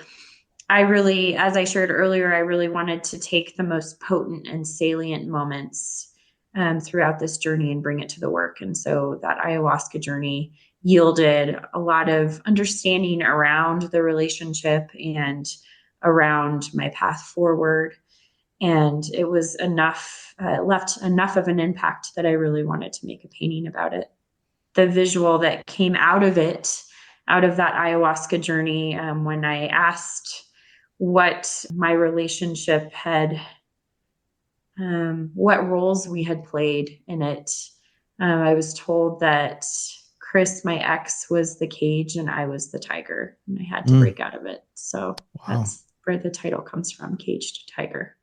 I really, as I shared earlier, I really wanted to take the most potent and salient moments throughout this journey and bring it to the work. And so that ayahuasca journey yielded a lot of understanding around the relationship and around my path forward. And it was enough, left enough of an impact that I really wanted to make a painting about it. The visual that came out of it, out of that ayahuasca journey, when I asked what my relationship had, what roles we had played in it, I was told that Chris, my ex, was the cage and I was the tiger, and I had to break out of it. So that's where the title comes from, Caged Tiger.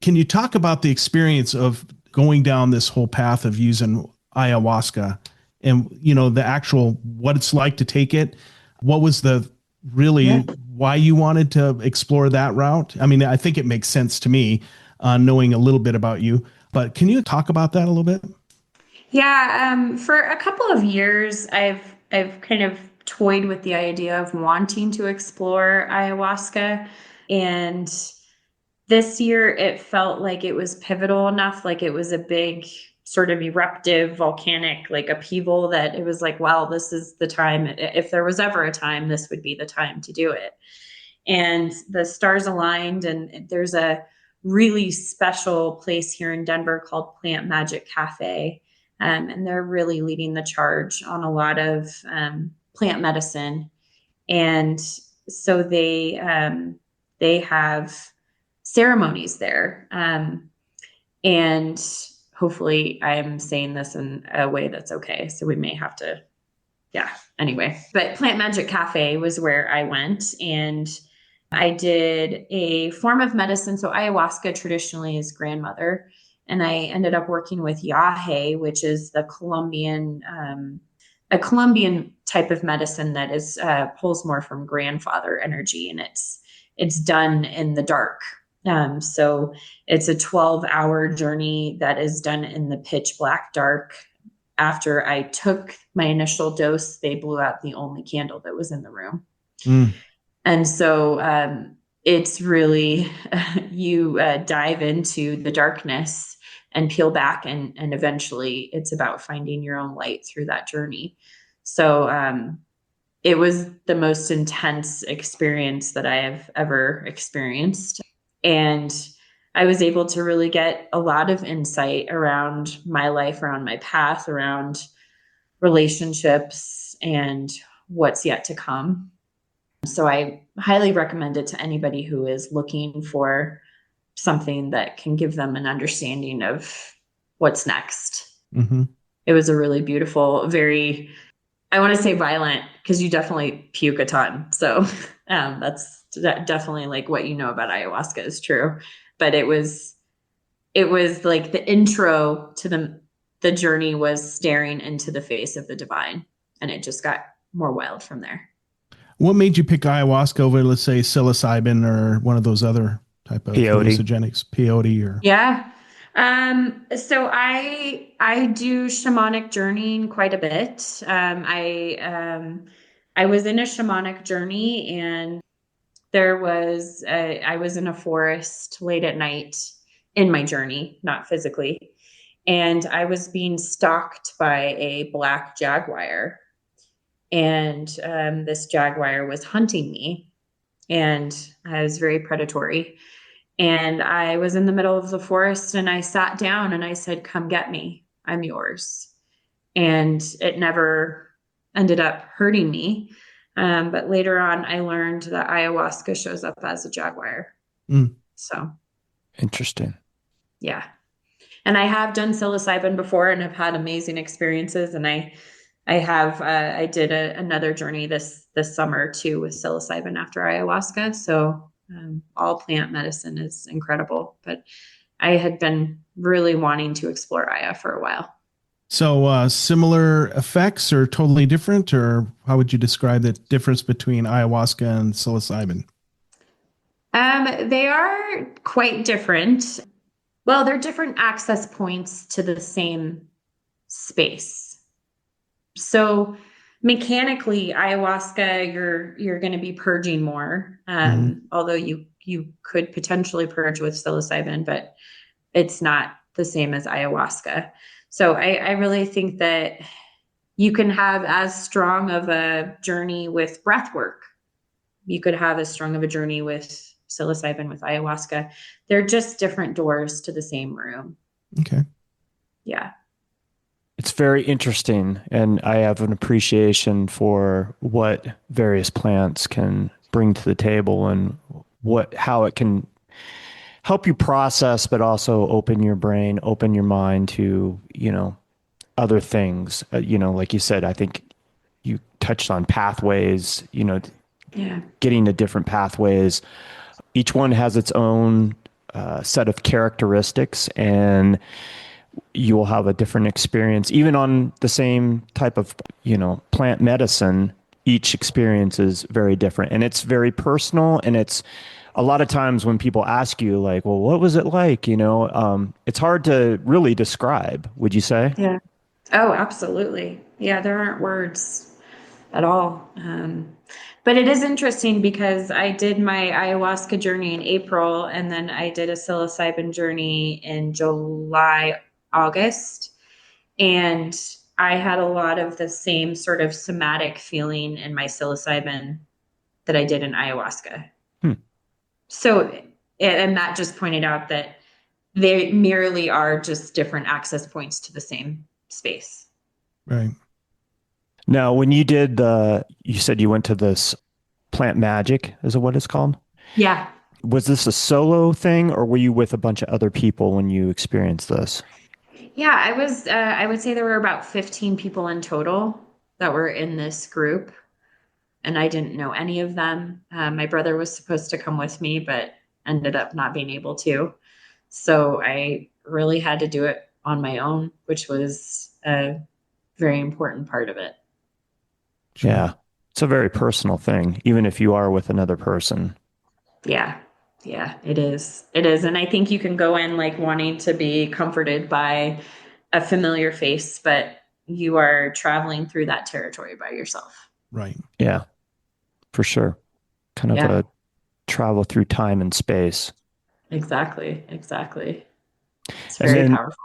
Can you talk about the experience of going down this whole path of using ayahuasca and, the actual, what it's like to take it? What was the really why you wanted to explore that route? I mean, I think it makes sense to me, knowing a little bit about you, but can you talk about that a little bit? Yeah. For a couple of years, I've kind of toyed with the idea of wanting to explore ayahuasca. And this year it felt like it was pivotal enough, like it was a big sort of eruptive volcanic like upheaval, that it was like, well, this is the time. If there was ever a time, this would be the time to do it. And the stars aligned, and there's a really special place here in Denver called Plant Magic Cafe. And they're really leading the charge on a lot of plant medicine. And so they have ceremonies there. And hopefully I am saying this in a way that's okay. So we may have to, anyway. But Plant Magic Cafe was where I went, and I did a form of medicine. So ayahuasca traditionally is grandmother. And I ended up working with yahe, which is the a Colombian type of medicine that is pulls more from grandfather energy, and it's done in the dark. So it's a 12-hour journey that is done in the pitch black dark. After I took my initial dose, they blew out the only candle that was in the room. And so it's really, you dive into the darkness and peel back, and eventually it's about finding your own light through that journey. So it was the most intense experience that I have ever experienced. And I was able to really get a lot of insight around my life, around my path, around relationships, and what's yet to come. So I highly recommend it to anybody who is looking for something that can give them an understanding of what's next. Mm-hmm. It was a really beautiful, very, I want to say violent, because you definitely puke a ton. So that's definitely like what you know about ayahuasca is true. But it was like the intro to the journey was staring into the face of the divine. And it just got more wild from there. What made you pick ayahuasca over, let's say, psilocybin or one of those other type of hallucinogenics, peyote or? Yeah. So I do shamanic journeying quite a bit. I was in a shamanic journey, and I was in a forest late at night in my journey, not physically. And I was being stalked by a black jaguar. And this jaguar was hunting me, and I was very predatory. And I was in the middle of the forest, and I sat down and I said, "Come get me. I'm yours." And it never ended up hurting me. But later on, I learned that ayahuasca shows up as a jaguar. So interesting. Yeah. And I have done psilocybin before and have had amazing experiences. And I did another journey this summer too with psilocybin after ayahuasca. So all plant medicine is incredible, but I had been really wanting to explore Aya for a while. So similar effects or totally different, or how would you describe the difference between ayahuasca and psilocybin? They are quite different. Well, they're different access points to the same space. So mechanically, ayahuasca, you're going to be purging more, although you could potentially purge with psilocybin, but it's not the same as ayahuasca. So I really think that you can have as strong of a journey with breath work. You could have as strong of a journey with psilocybin, with ayahuasca. They're just different doors to the same room. Okay. Yeah. It's very interesting, and I have an appreciation for what various plants can bring to the table, and how it can help you process, but also open your brain, open your mind to, other things. Like you said, I think you touched on pathways, getting to different pathways. Each one has its own set of characteristics, and you will have a different experience. Even on the same type of, plant medicine, each experience is very different, and it's very personal. And it's a lot of times when people ask you like, well, what was it like? It's hard to really describe, would you say? Yeah. Oh, absolutely. Yeah. There aren't words at all. But it is interesting because I did my ayahuasca journey in April, and then I did a psilocybin journey in July, August. And I had a lot of the same sort of somatic feeling in my psilocybin that I did in ayahuasca. Hmm. So, and Matt just pointed out that they merely are just different access points to the same space. Right. Now, when you did you said you went to this Plant Magic, is it what it's called? Yeah. Was this a solo thing, or were you with a bunch of other people when you experienced this? Yeah, I would say there were about 15 people in total that were in this group, and I didn't know any of them. My brother was supposed to come with me, but ended up not being able to. So I really had to do it on my own, which was a very important part of it. Sure. Yeah. It's a very personal thing, even if you are with another person. Yeah. Yeah, it is. It is. And I think you can go in like wanting to be comforted by a familiar face, but you are traveling through that territory by yourself. Right. Yeah, for sure. Kind of Yeah. a travel through time and space. Exactly. Exactly. It's And very then powerful.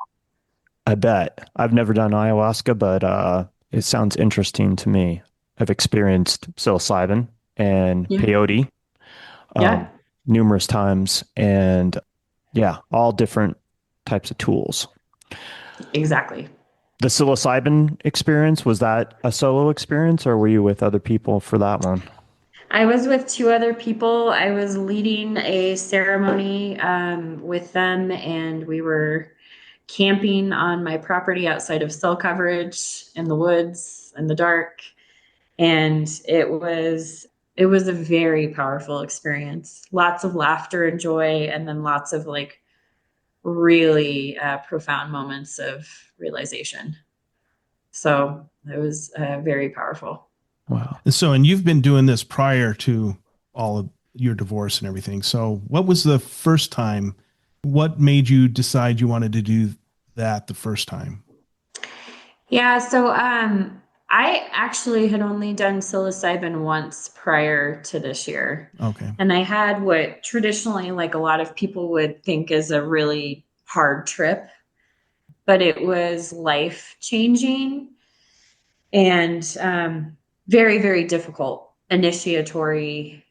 I bet I've never done ayahuasca, but it sounds interesting to me. I've experienced psilocybin and Yeah. peyote Yeah. numerous times, and yeah, all different types of tools. Exactly. The psilocybin experience, was that a solo experience, or were you with other people for that one? I was with two other people. I was leading a ceremony with them, and we were camping on my property outside of cell coverage in the woods in the dark. And it was a very powerful experience. Lots of laughter and joy, and then lots of like really profound moments of realization. So it was very powerful. Wow. And you've been doing this prior to all of your divorce and everything. So what was the first time? What made you decide you wanted to do that the first time? Yeah, so I actually had only done psilocybin once prior to this year. Okay. And I had what traditionally, like a lot of people would think is a really hard trip, but it was life changing and very, very difficult, initiatory,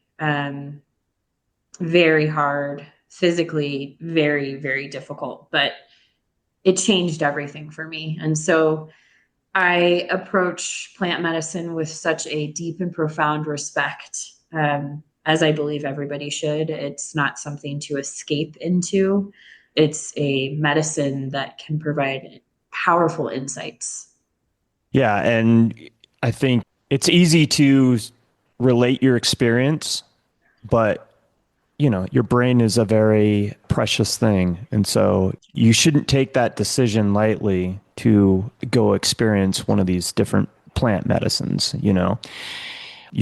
very hard, physically very, very difficult, but it changed everything for me. And so I approach plant medicine with such a deep and profound respect, as I believe everybody should. It's not something to escape into, it's a medicine that can provide powerful insights. Yeah, and I think it's easy to relate your experience, but your brain is a very precious thing. And so you shouldn't take that decision lightly to go experience one of these different plant medicines. You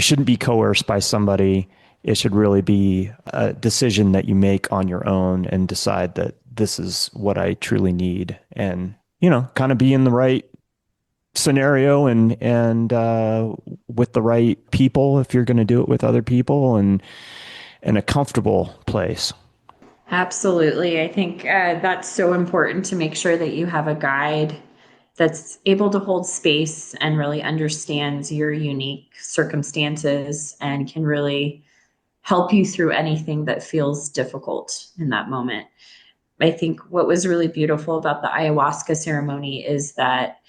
shouldn't be coerced by somebody. It should really be a decision that you make on your own and decide that this is what I truly need, and, kind of be in the right scenario and with the right people if you're going to do it with other people, and in a comfortable place. Absolutely. I think that's so important to make sure that you have a guide that's able to hold space and really understands your unique circumstances and can really help you through anything that feels difficult in that moment. I think what was really beautiful about the ayahuasca ceremony is that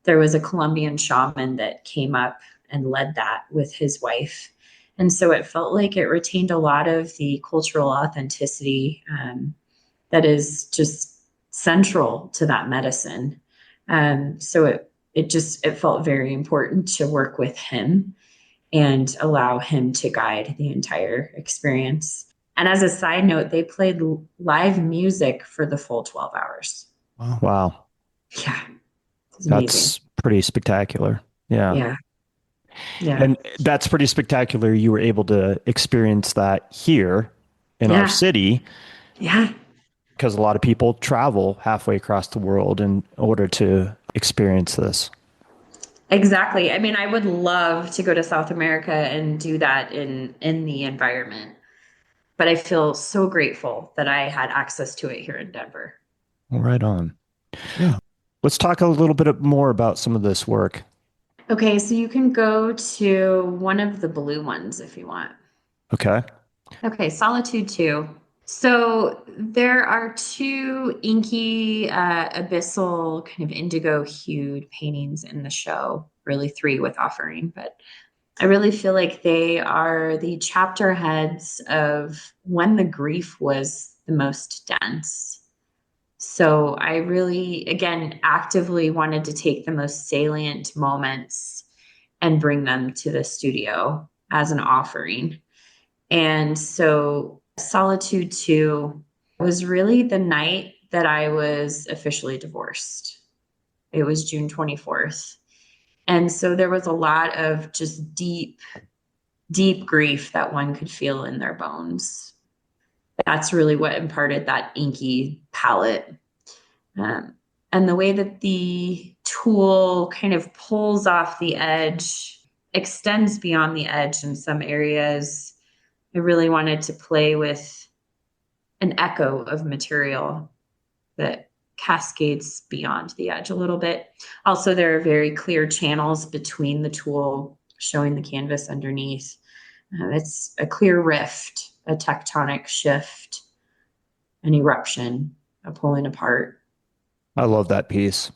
there was a Colombian shaman that came up and led that with his wife. And so it felt like it retained a lot of the cultural authenticity that is just central to that medicine. So it felt very important to work with him and allow him to guide the entire experience. And as a side note, they played live music for the full 12 hours. Wow. Wow. Yeah, it's amazing. That's pretty spectacular. Yeah. Yeah. Yeah. And that's pretty spectacular. You were able to experience that here in our Yeah. city, Yeah. because a lot of people travel halfway across the world in order to experience this. Exactly. I mean, I would love to go to South America and do that in the environment, but I feel so grateful that I had access to it here in Denver. Right on. Yeah. Let's talk a little bit more about some of this work. Okay, so you can go to one of the blue ones if you want. Okay. Okay, Solitude 2. So there are two inky, abyssal, kind of indigo hued paintings in the show, really three with offering, but I really feel like they are the chapter heads of when the grief was the most dense. So I really, again, actively wanted to take the most salient moments and bring them to the studio as an offering. And so Solitude 2 was really the night that I was officially divorced. It was June 24th. And so there was a lot of just deep, deep grief that one could feel in their bones. That's really what imparted that inky palette. Um, and the way that the tool kind of pulls off the edge, extends beyond the edge in some areas. I really wanted to play with an echo of material that cascades beyond the edge a little bit. Also, there are very clear channels between the tool showing the canvas underneath. It's a clear rift, a tectonic shift, an eruption, a pulling apart. I love that piece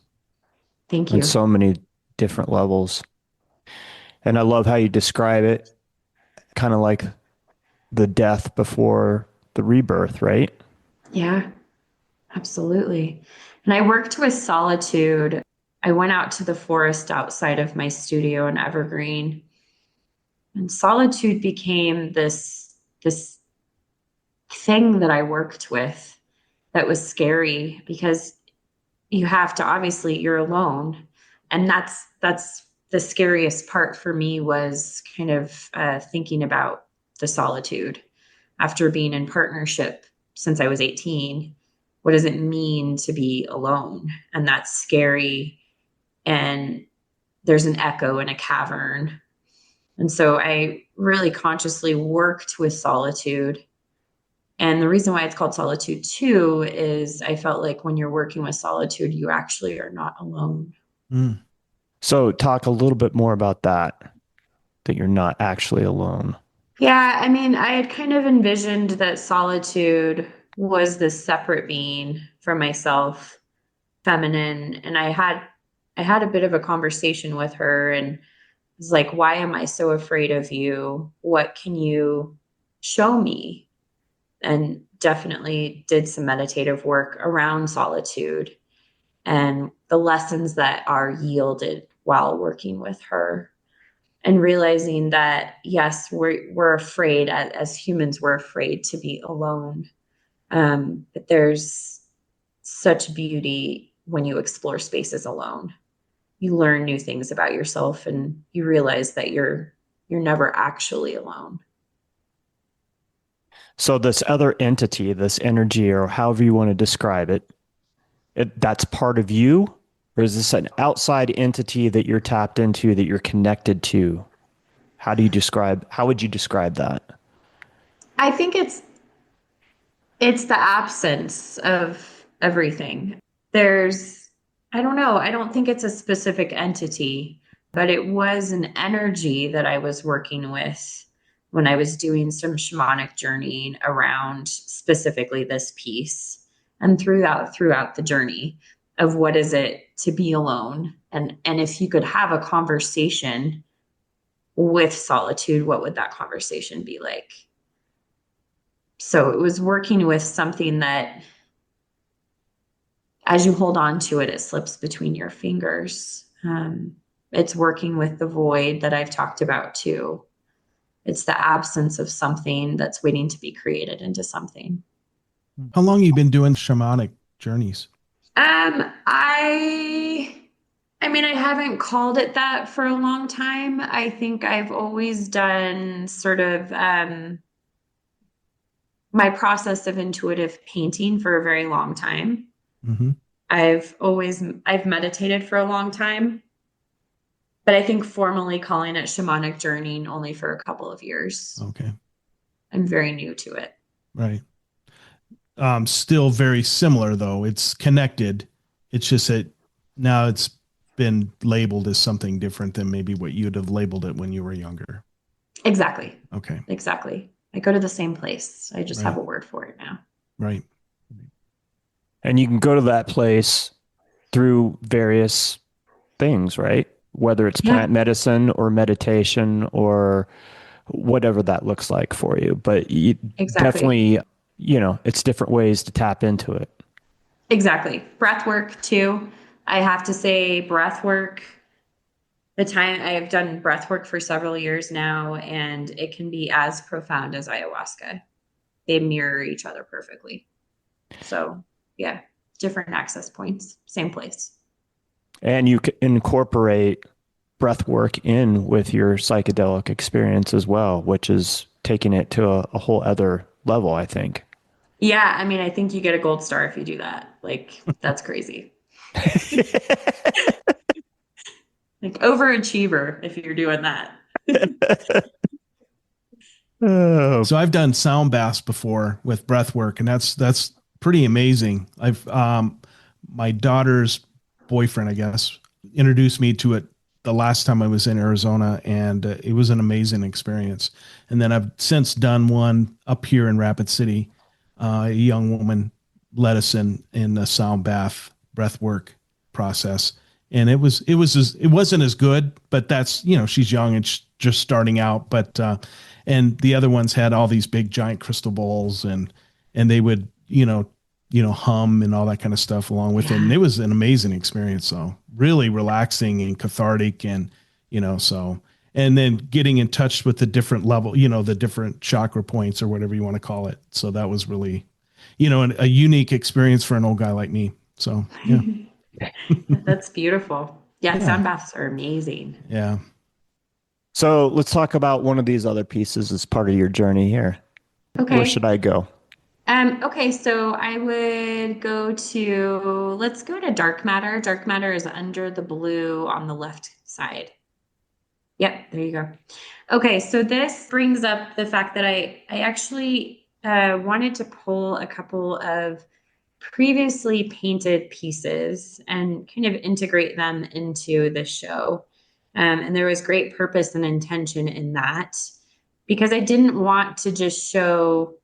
Thank on you. so many different levels. And I love how you describe it, kind of like the death before the rebirth, right? Yeah, absolutely. And I worked with Solitude. I went out to the forest outside of my studio in Evergreen, and Solitude became this thing that I worked with that was scary because you have to, obviously you're alone, and that's the scariest part for me was kind of thinking about the solitude after being in partnership since I was 18. What does it mean to be alone? And that's scary, and there's an echo in a cavern. And so I really consciously worked with solitude. And the reason why it's called Solitude 2 is I felt like when you're working with solitude, you actually are not alone. Mm. So talk a little bit more about that, that you're not actually alone. Yeah, I mean, I had kind of envisioned that solitude was this separate being from myself, feminine, and I had a bit of a conversation with her and was like, why am I so afraid of you? What can you show me? And definitely did some meditative work around solitude and the lessons that are yielded while working with her, and realizing that yes, we're afraid as humans, we're afraid to be alone, but there's such beauty when you explore spaces alone. You learn new things about yourself and you realize that you're never actually alone. So this other entity, this energy, or however you want to describe it, that's part of you? Or is this an outside entity that you're tapped into, that you're connected to? How would you describe that? I think it's the absence of everything. There's, I don't know, I don't think it's a specific entity, but it was an energy that I was working with when I was doing some shamanic journeying around specifically this piece, and throughout the journey of what is it to be alone, and if you could have a conversation with solitude, what would that conversation be like? So it was working with something that as you hold on to it, it slips between your fingers. It's working with the void that I've talked about too. It's the absence of something that's waiting to be created into something. How long have you been doing shamanic journeys? I mean, I haven't called it that for a long time. I think I've always done sort of my process of intuitive painting for a very long time. Mm-hmm. I've meditated for a long time. But I think formally calling it shamanic journeying only for a couple of years. Okay. I'm very new to it. Right. Still very similar though. It's connected. It's just that now it's been labeled as something different than maybe what you'd have labeled it when you were younger. Exactly. Okay. Exactly. I go to the same place. I just have a word for it now. Right. And you can go to that place through various things, right? Whether it's plant medicine or meditation or whatever that looks like for you. But you definitely, it's different ways to tap into it. Exactly. Breath work too. I have to say breath work, the time I have done breath work for several years now, and it can be as profound as ayahuasca. They mirror each other perfectly. So yeah, different access points, same place. And you can incorporate breath work in with your psychedelic experience as well, which is taking it to a whole other level, I think. Yeah, I mean, I think you get a gold star if you do that. Like, that's crazy. Like overachiever if you're doing that. So I've done sound baths before with breath work, and that's pretty amazing. I've my daughter's boyfriend, I guess, introduced me to it the last time I was in Arizona, and it was an amazing experience. And then I've since done one up here in Rapid City. A young woman led us in a sound bath breath work process, and it wasn't as good, but that's, she's young and just starting out, but and the other ones had all these big giant crystal bowls, and they would hum and all that kind of stuff along with it, and it was an amazing experience. So really relaxing and cathartic, and so, and then getting in touch with the different level, the different chakra points or whatever you want to call it. So that was really, a unique experience for an old guy like me. So yeah. That's beautiful. Yeah, sound baths are amazing. Yeah. So let's talk about one of these other pieces as part of your journey here. Okay. Where should I go? Okay, so I would let's go to dark matter. Dark matter is under the blue on the left side. Yep, there you go. Okay, so this brings up the fact that I actually wanted to pull a couple of previously painted pieces and kind of integrate them into the show. And there was great purpose and intention in that, because I didn't want to just show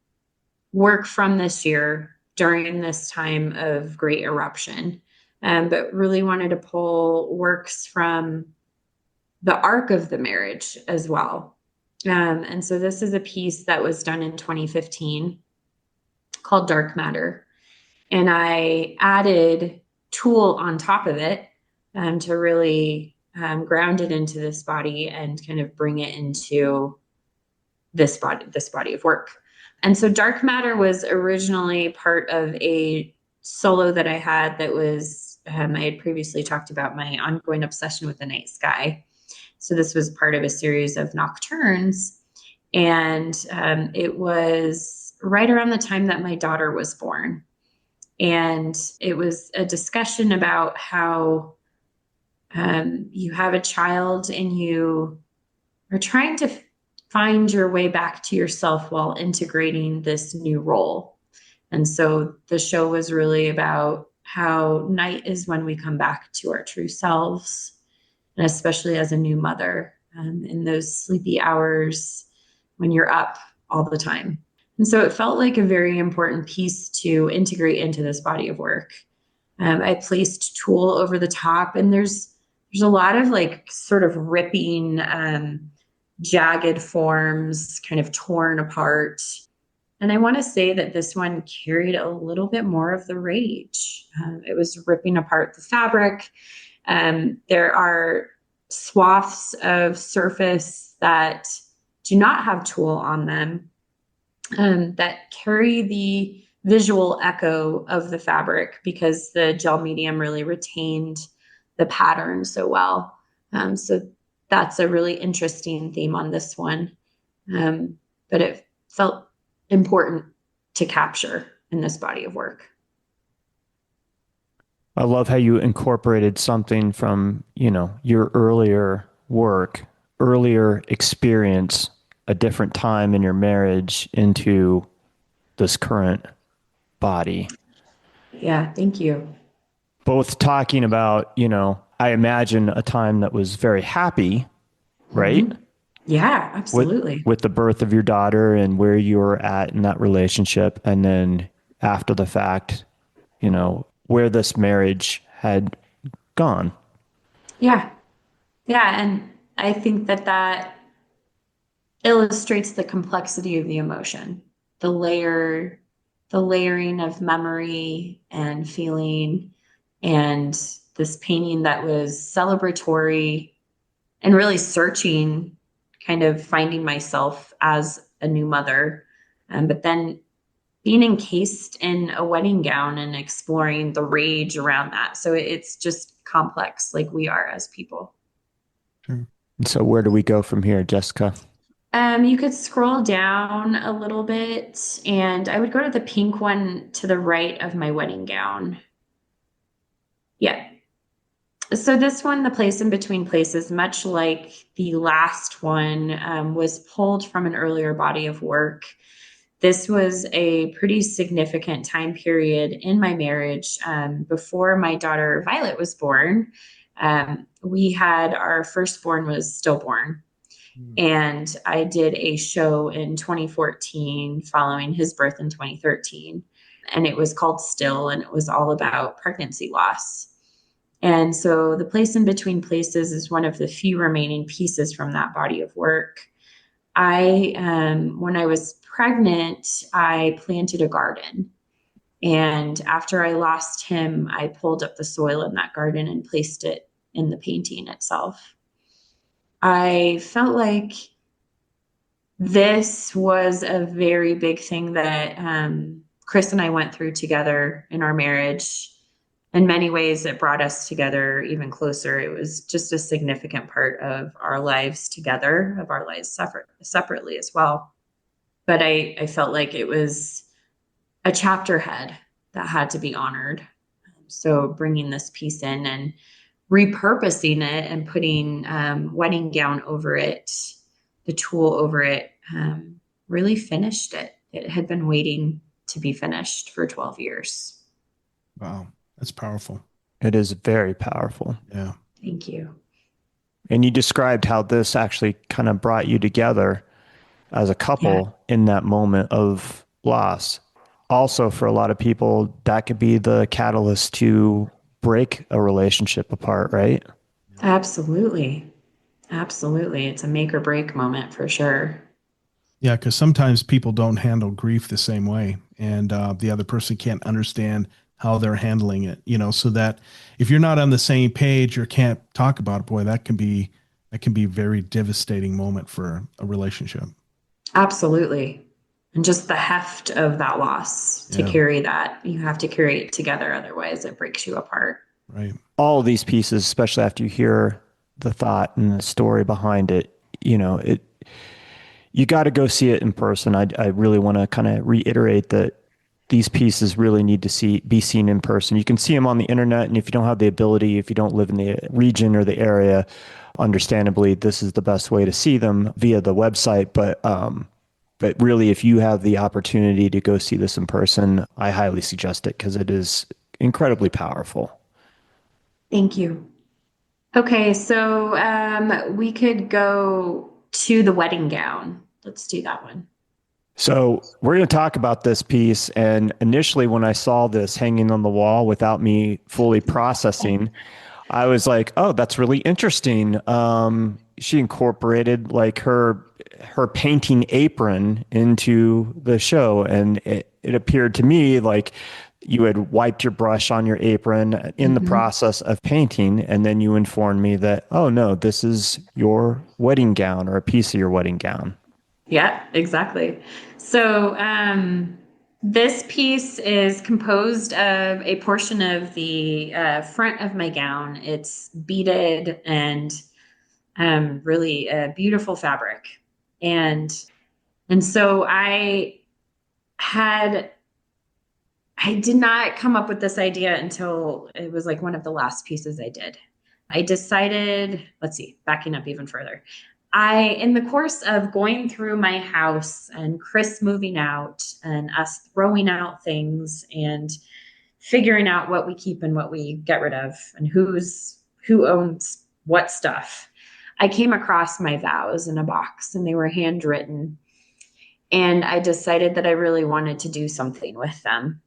work from this year during this time of great eruption, but really wanted to pull works from the arc of the marriage as well. And so this is a piece that was done in 2015 called Dark Matter. And I added tulle on top of it to really ground it into this body and kind of bring it into this body of work. And so Dark Matter was originally part of a solo that I had that was, I had previously talked about my ongoing obsession with the night sky. So this was part of a series of nocturnes. And it was right around the time that my daughter was born. And it was a discussion about how you have a child and you are trying to find your way back to yourself while integrating this new role. And so the show was really about how night is when we come back to our true selves, and especially as a new mother, in those sleepy hours when you're up all the time. And so it felt like a very important piece to integrate into this body of work. I placed tulle over the top, and there's a lot of like sort of ripping, jagged forms, kind of torn apart. And I want to say that this one carried a little bit more of the rage. It was ripping apart the fabric. There are swaths of surface that do not have tulle on them, that carry the visual echo of the fabric because the gel medium really retained the pattern so well. So that's a really interesting theme on this one. But it felt important to capture in this body of work. I love how you incorporated something from, your earlier work, earlier experience, a different time in your marriage into this current body. Yeah, thank you. Both talking about, I imagine a time that was very happy, right? Yeah, With absolutely. with the birth of your daughter and where you were at in that relationship, and then after the fact, where this marriage had gone. Yeah. Yeah. And I think that illustrates the complexity of the emotion, the the layering of memory and feeling, and this painting that was celebratory and really searching, kind of finding myself as a new mother. But then being encased in a wedding gown and exploring the rage around that. So it's just complex, like we are as people. Sure. And so where do we go from here, Jessica? You could scroll down a little bit, and I would go to the pink one to the right of my wedding gown. Yeah. So this one, the place in between places, much like the last one, was pulled from an earlier body of work. This was a pretty significant time period in my marriage. Before my daughter Violet was born, we had our firstborn was stillborn. And I did a show in 2014 following his birth in 2013. And it was called Still, and it was all about pregnancy loss. And so the place in between places is one of the few remaining pieces from that body of work. When I was pregnant, I planted a garden. And after I lost him, I pulled up the soil in that garden and placed it in the painting itself. I felt like this was a very big thing that Chris and I went through together in our marriage. In many ways, it brought us together even closer. It was just a significant part of our lives together, of our lives separately as well. But I felt like it was a chapter head that had to be honored. So bringing this piece in and repurposing it and putting wedding gown over it, the tulle over it, really finished it. It had been waiting to be finished for 12 years. Wow. That's powerful. It is very powerful. Yeah. Thank you. And you described how this actually kind of brought you together as a couple in that moment of loss. Also, for a lot of people, that could be the catalyst to break a relationship apart, right? Absolutely. Absolutely. It's a make or break moment for sure. Yeah, because sometimes people don't handle grief the same way, and the other person can't understand how they're handling it. So that if you're not on the same page or can't talk about it, boy, that can be a very devastating moment for a relationship. Absolutely. And just the heft of that loss to carry that, you have to carry it together. Otherwise, it breaks you apart. Right. All of these pieces, especially after you hear the thought and the story behind it, you got to go see it in person. I really want to kind of reiterate that these pieces really need to be seen in person. You can see them on the internet, and if you don't have the ability, if you don't live in the region or the area, understandably, this is the best way to see them via the website. But really, if you have the opportunity to go see this in person, I highly suggest it because it is incredibly powerful. Thank you. Okay, so we could go to the wedding gown. Let's do that one. So we're going to talk about this piece. And initially, when I saw this hanging on the wall without me fully processing, I was like, oh, that's really interesting. She incorporated like her painting apron into the show. And it appeared to me like you had wiped your brush on your apron in the process of painting. And then you informed me that, oh, no, this is your wedding gown or a piece of your wedding gown. Yeah, exactly. So this piece is composed of a portion of the front of my gown. It's beaded and really a beautiful fabric. And so I did not come up with this idea until it was like one of the last pieces I did. I decided, let's see, backing up even further. In the course of going through my house and Chris moving out and us throwing out things and figuring out what we keep and what we get rid of and who owns what stuff, I came across my vows in a box and they were handwritten. And I decided that I really wanted to do something with them.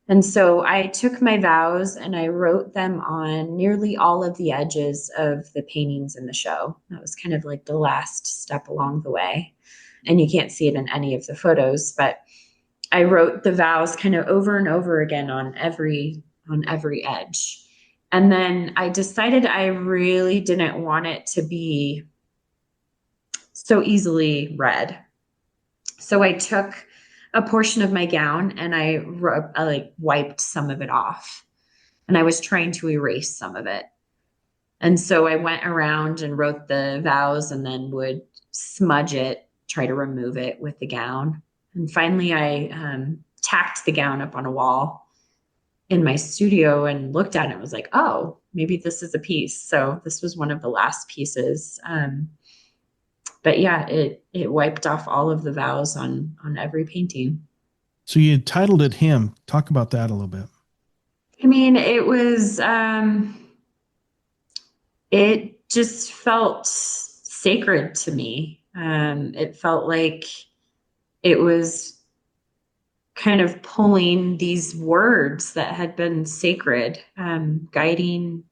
And so I took my vows and I wrote them on nearly all of the edges of the paintings in the show. That was kind of like the last step along the way. And you can't see it in any of the photos, but I wrote the vows kind of over and over again on every edge. And then I decided I really didn't want it to be so easily read. So I took a portion of my gown and I wiped some of it off, and I was trying to erase some of it. And so I went around and wrote the vows and then would smudge it, try to remove it with the gown. And finally I tacked the gown up on a wall in my studio and looked at it and was like, oh, maybe this is a piece. So this was one of the last pieces. But yeah, it wiped off all of the vows on every painting. So you titled it Him. Talk about that a little bit. I mean, it was, it just felt sacred to me. It felt like it was kind of pulling these words that had been sacred, guiding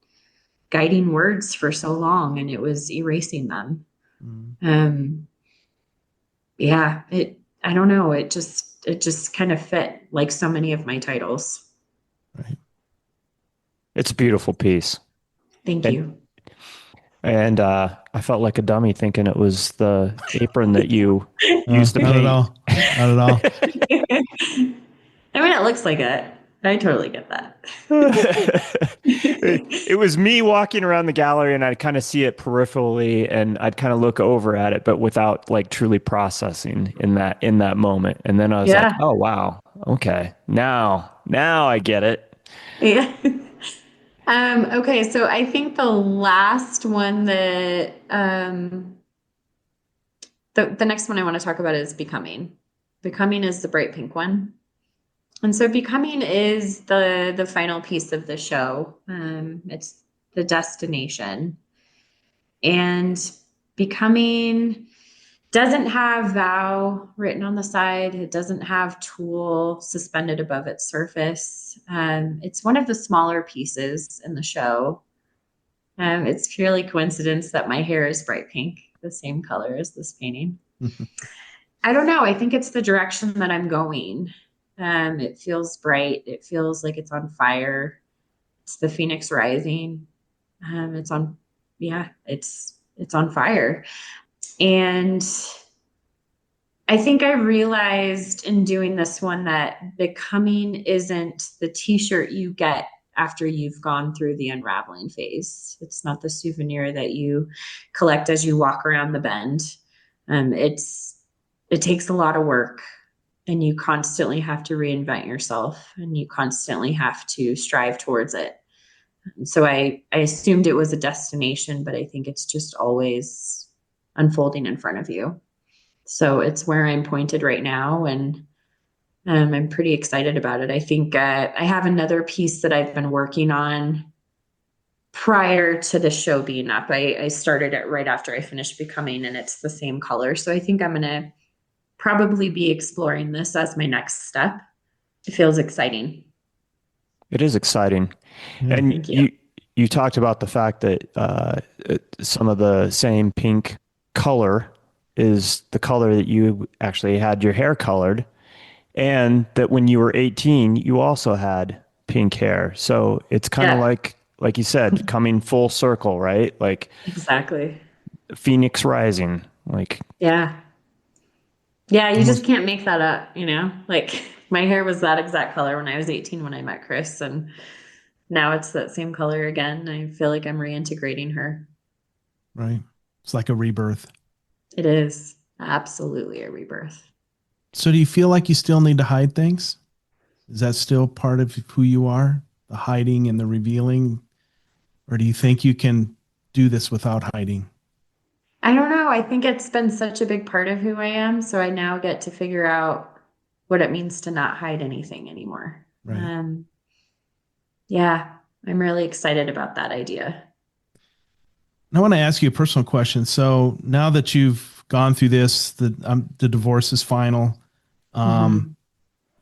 words for so long, and it was erasing them. Yeah, I don't know. It just kind of fit like so many of my titles. Right. It's a beautiful piece. Thank you. And I felt like a dummy thinking it was the apron that you used to paint. Not at all. I mean, it looks like it. I totally get that. It was me walking around the gallery and I'd kind of see it peripherally and I'd kind of look over at it, but without like truly processing in that moment. And then I was like, oh, wow. Okay. Now I get it. Yeah. Okay. So I think the last one that, the next one I want to talk about is Becoming. Becoming is the bright pink one. And so Becoming is the final piece of the show. It's the destination. And Becoming doesn't have vow written on the side. It doesn't have tulle suspended above its surface. It's one of the smaller pieces in the show. It's purely coincidence that my hair is bright pink, the same color as this painting. I don't know. I think it's the direction that I'm going. It feels bright. It feels like it's on fire. It's the Phoenix rising. It's on fire. And I think I realized in doing this one that Becoming isn't the t-shirt you get after you've gone through the unraveling phase. It's not the souvenir that you collect as you walk around the bend. It takes a lot of work. And you constantly have to reinvent yourself and you constantly have to strive towards it. So I assumed it was a destination, but I think it's just always unfolding in front of you. So it's where I'm pointed right now. And I'm pretty excited about it. I think I have another piece that I've been working on prior to the show being up. I started it right after I finished Becoming, and it's the same color. So I think I'm going to probably be exploring this as my next step. It feels exciting. It is exciting. Yeah. And you talked about the fact that some of the same pink color is the color that you actually had your hair colored, and that when you were 18, you also had pink hair. So it's kind of like you said, coming full circle, right? Like exactly. Phoenix rising. Like Yeah, you just can't make that up, Like my hair was that exact color when I was 18 when I met Chris, and now it's that same color again. I feel like I'm reintegrating her. Right. It's like a rebirth. It is absolutely a rebirth. So do you feel like you still need to hide things? Is that still part of who you are? The hiding and the revealing? Or do you think you can do this without hiding? I don't know. I think it's been such a big part of who I am. So I now get to figure out what it means to not hide anything anymore. Right. Yeah, I'm really excited about that idea. And I want to ask you a personal question. So now that you've gone through this, the divorce is final. Mhm.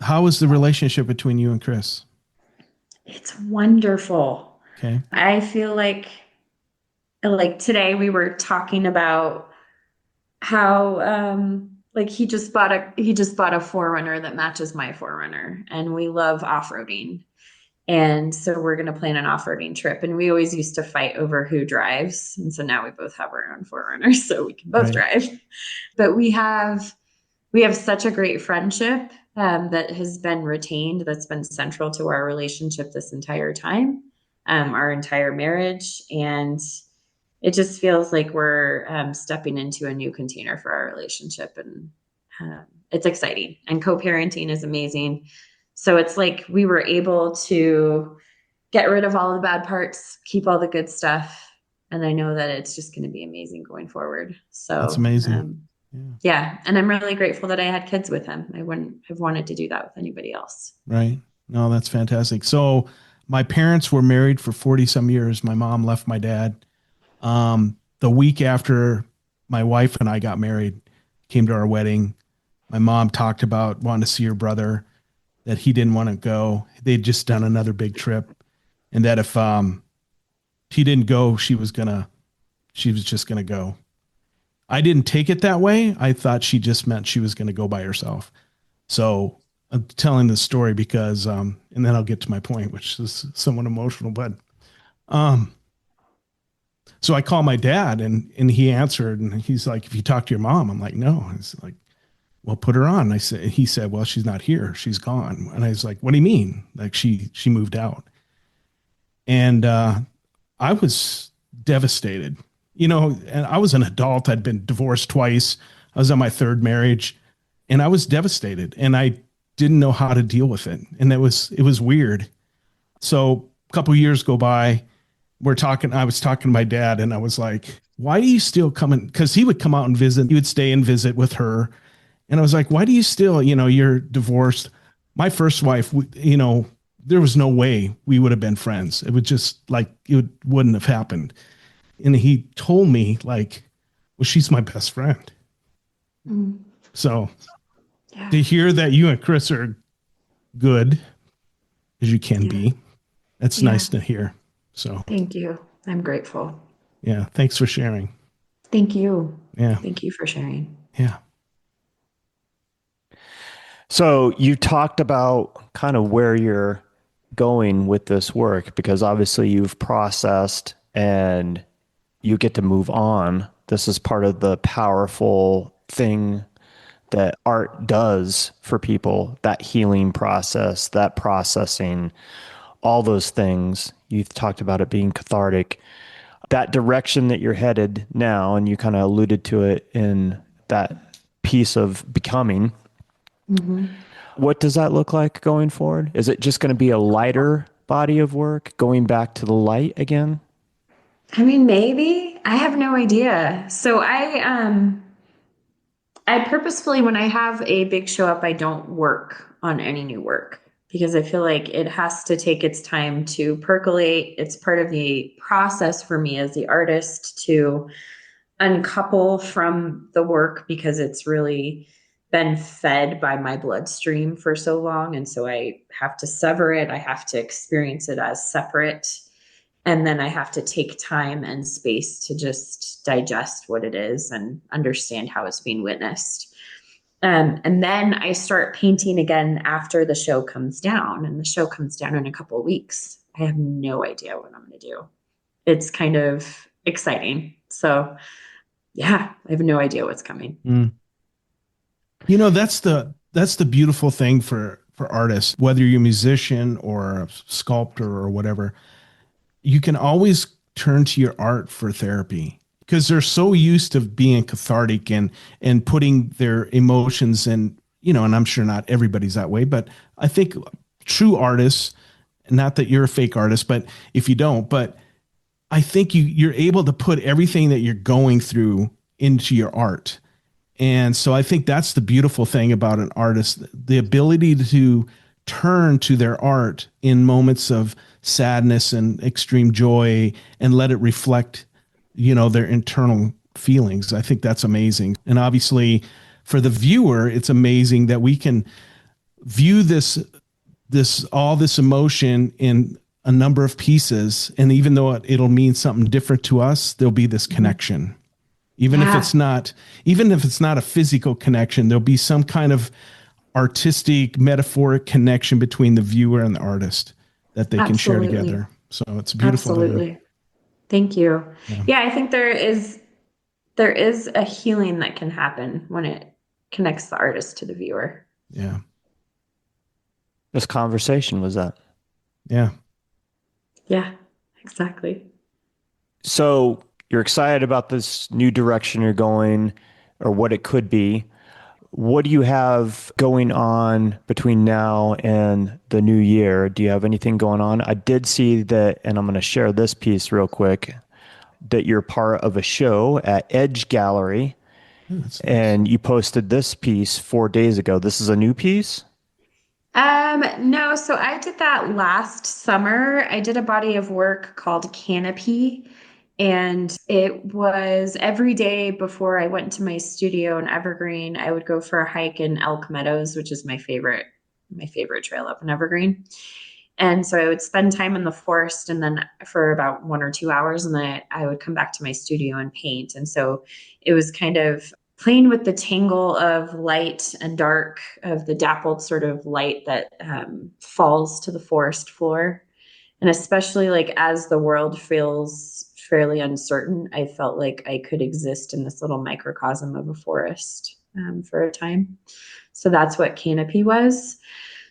How is the relationship between you and Chris? It's wonderful. Okay. I feel like today we were talking about how like he just bought a forerunner that matches my forerunner, and we love off-roading. And so we're going to plan an off-roading trip, and we always used to fight over who drives, and so now we both have our own forerunners so we can both Right. drive. But we have such a great friendship that has been retained, that's been central to our relationship this entire time, our entire marriage. And it just feels like we're stepping into a new container for our relationship. And it's exciting. And co-parenting is amazing. So it's like we were able to get rid of all the bad parts, keep all the good stuff. And I know that it's just going to be amazing going forward. That's So, amazing. yeah. And I'm really grateful that I had kids with him. I wouldn't have wanted to do that with anybody else. Right. No, that's fantastic. So my parents were married for 40 some years. My mom left my dad. The week after my wife and I got married, came to our wedding, my mom talked about wanting to see her brother, that he didn't want to go. They'd just done another big trip. And that if he didn't go, she was just gonna go. I didn't take it that way. I thought she just meant she was gonna go by herself. So I'm telling this story because and then I'll get to my point, which is somewhat emotional, but so I called my dad and he answered and he's like, if you talk to your mom, I'm like, no. He's like, well, put her on. He said, well, she's not here. She's gone. And I was like, what do you mean? Like she moved out. And I was devastated, and I was an adult. I'd been divorced twice. I was on my third marriage and I was devastated and I didn't know how to deal with it. And it was weird. So a couple of years go by, I was talking to my dad and I was like, why do you still come in? Cause he would come out and visit. He would stay and visit with her. And I was like, why do you still, you're divorced. My first wife, there was no way we would have been friends. It would just wouldn't have happened. And he told me like, well, she's my best friend. Mm. So Yeah. to hear that you and Chris are good as you can be, that's nice to hear. So thank you. I'm grateful. Yeah. Thanks for sharing. Thank you. Yeah. Thank you for sharing. Yeah. So you talked about kind of where you're going with this work, because obviously you've processed and you get to move on. This is part of the powerful thing that art does for people, that healing process, that processing, all those things. You talked about it being cathartic. That direction that you're headed now, and you kind of alluded to it in that piece of becoming. Mm-hmm. What does that look like going forward? Is it just going to be a lighter body of work, going back to the light again? I mean, maybe. I have no idea. So I purposefully, when I have a big show up, I don't work on any new work because I feel like it has to take its time to percolate. It's part of the process for me as the artist to uncouple from the work because it's really been fed by my bloodstream for so long. And so I have to sever it. I have to experience it as separate. And then I have to take time and space to just digest what it is and understand how it's being witnessed. And then I start painting again after the show comes down, and the show comes down in a couple of weeks. I have no idea what I'm going to do. It's kind of exciting. So yeah, I have no idea what's coming. Mm. That's the beautiful thing for artists, whether you're a musician or a sculptor or whatever. You can always turn to your art for therapy because they're so used to being cathartic and putting their emotions in, and I'm sure not everybody's that way, but I think true artists, not that you're a fake artist, but if you don't, but I think you're able to put everything that you're going through into your art. And so I think that's the beautiful thing about an artist, the ability to turn to their art in moments of sadness and extreme joy and let it reflect, their internal feelings. I think that's amazing. And obviously for the viewer, it's amazing that we can view all this emotion in a number of pieces. And even though it'll mean something different to us, there'll be this connection. Even if it's not a physical connection, there'll be some kind of artistic, metaphoric connection between the viewer and the artist that they can share together. So it's beautiful. Absolutely. Thank you. Yeah, I think there is a healing that can happen when it connects the artist to the viewer. Yeah. This conversation was that. Yeah. Yeah, exactly. So you're excited about this new direction you're going, or what it could be. What do you have going on between now and the new year? Do you have anything going on? I did see that, and I'm going to share this piece real quick, that you're part of a show at Edge Gallery. Oh, that's nice. And you posted this piece 4 days ago. This is a new piece? No, so I did that last summer. I did a body of work called Canopy, and it was every day before I went to my studio in Evergreen, I would go for a hike in Elk Meadows, which is my favorite trail up in Evergreen. And so I would spend time in the forest, and then for about 1 or 2 hours, and then I would come back to my studio and paint. And so it was kind of playing with the tangle of light and dark, of the dappled sort of light that falls to the forest floor. And especially like as the world feels fairly uncertain, I felt like I could exist in this little microcosm of a forest for a time. So that's what Canopy was.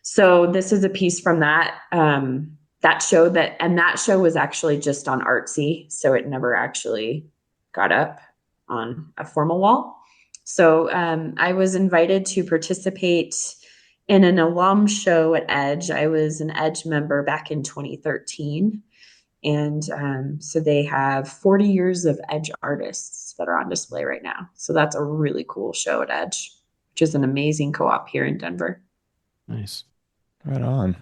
So this is a piece from that show, and that show was actually just on Artsy, so it never actually got up on a formal wall. So I was invited to participate in an alum show at Edge. I was an Edge member back in 2013. And so they have 40 years of Edge artists that are on display right now. So that's a really cool show at Edge, which is an amazing co-op here in Denver. Nice. Right on.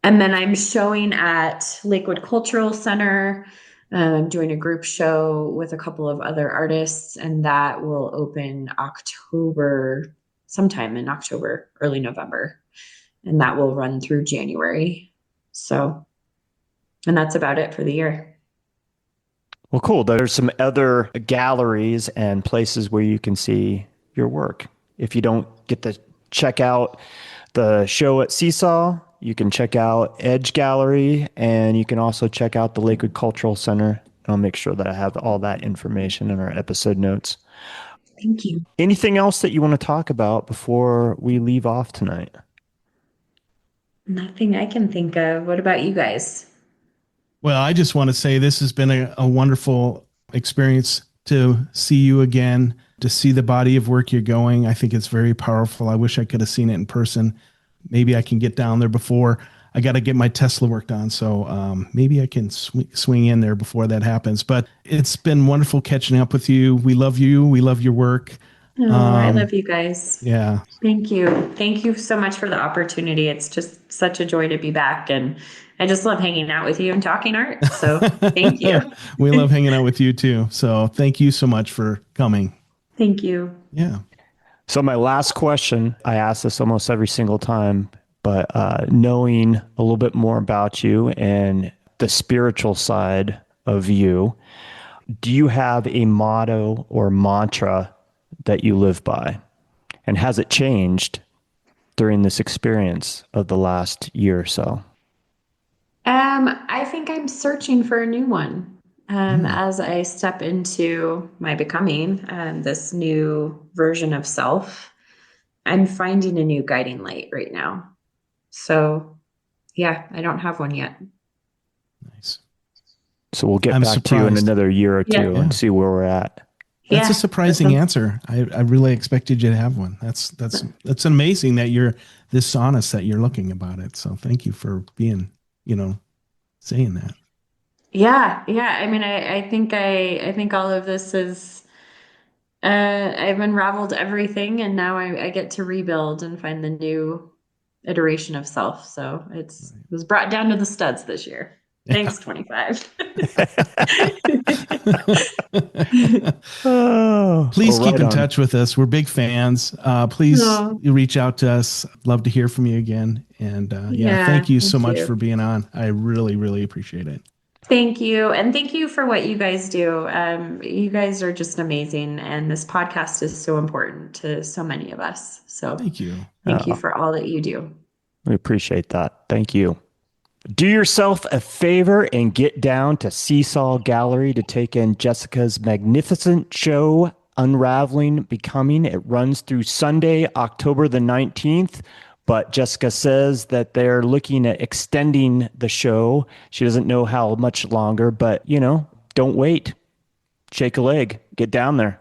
And then I'm showing at Lakewood Cultural Center. I'm doing a group show with a couple of other artists, and that will open sometime in October, early November. And that will run through January. So, and that's about it for the year. Well, cool. There's some other galleries and places where you can see your work. If you don't get to check out the show at Seesaw, you can check out Edge Gallery, and you can also check out the Lakewood Cultural Center. And I'll make sure that I have all that information in our episode notes. Thank you. Anything else that you want to talk about before we leave off tonight? Nothing I can think of. What about you guys? Well, I just want to say this has been a wonderful experience to see you again, to see the body of work you're going. I think it's very powerful. I wish I could have seen it in person. Maybe I can get down there before. I got to get my Tesla worked on. So maybe I can swing in there before that happens. But it's been wonderful catching up with you. We love you. We love your work. Oh, I love you guys. Yeah. Thank you. Thank you so much for the opportunity. It's just such a joy to be back. And I just love hanging out with you and talking art. So thank you. We love hanging out with you too. So thank you so much for coming. Thank you. Yeah. So my last question, I ask this almost every single time, but knowing a little bit more about you and the spiritual side of you, do you have a motto or mantra that you live by? And has it changed during this experience of the last year or so? I think I'm searching for a new one as I step into my becoming this new version of self. I'm finding a new guiding light right now. So, yeah, I don't have one yet. Nice. So we'll get I'm back to you in surprised. another year or two and see where we're at. That's a surprising answer. I really expected you to have one. That's amazing that you're this honest that you're looking about it. So thank you for being, saying that. Yeah, yeah. I mean, I think all of this is I've unraveled everything, and now I get to rebuild and find the new iteration of self. So it was brought down to the studs this year. Thanks, 25. Please keep right in on. touch with us. We're big fans. Please Oh. reach out to us. Love to hear from you again. And thank you so much for being on. I really, really appreciate it. Thank you. And thank you for what you guys do. You guys are just amazing. And this podcast is so important to so many of us. So thank you. Thank you for all that you do. We appreciate that. Thank you. Do yourself a favor and get down to Seesaw Gallery to take in Jessica's magnificent show, Unraveling Becoming. It runs through Sunday, October the 19th. But Jessica says that they're looking at extending the show. She doesn't know how much longer, but, don't wait. Shake a leg. Get down there.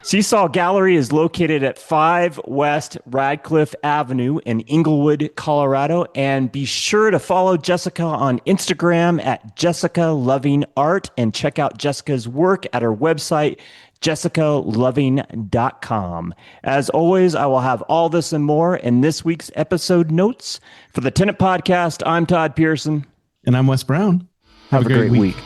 Seesaw Gallery is located at 5 West Radcliffe Avenue in Inglewood, Colorado. And be sure to follow Jessica on Instagram at Jessica Loving Art and check out Jessica's work at her website, jessicaloving.com. As always, I will have all this and more in this week's episode notes. For the Tenant Podcast, I'm Todd Pearson. And I'm Wes Brown. Have a great week.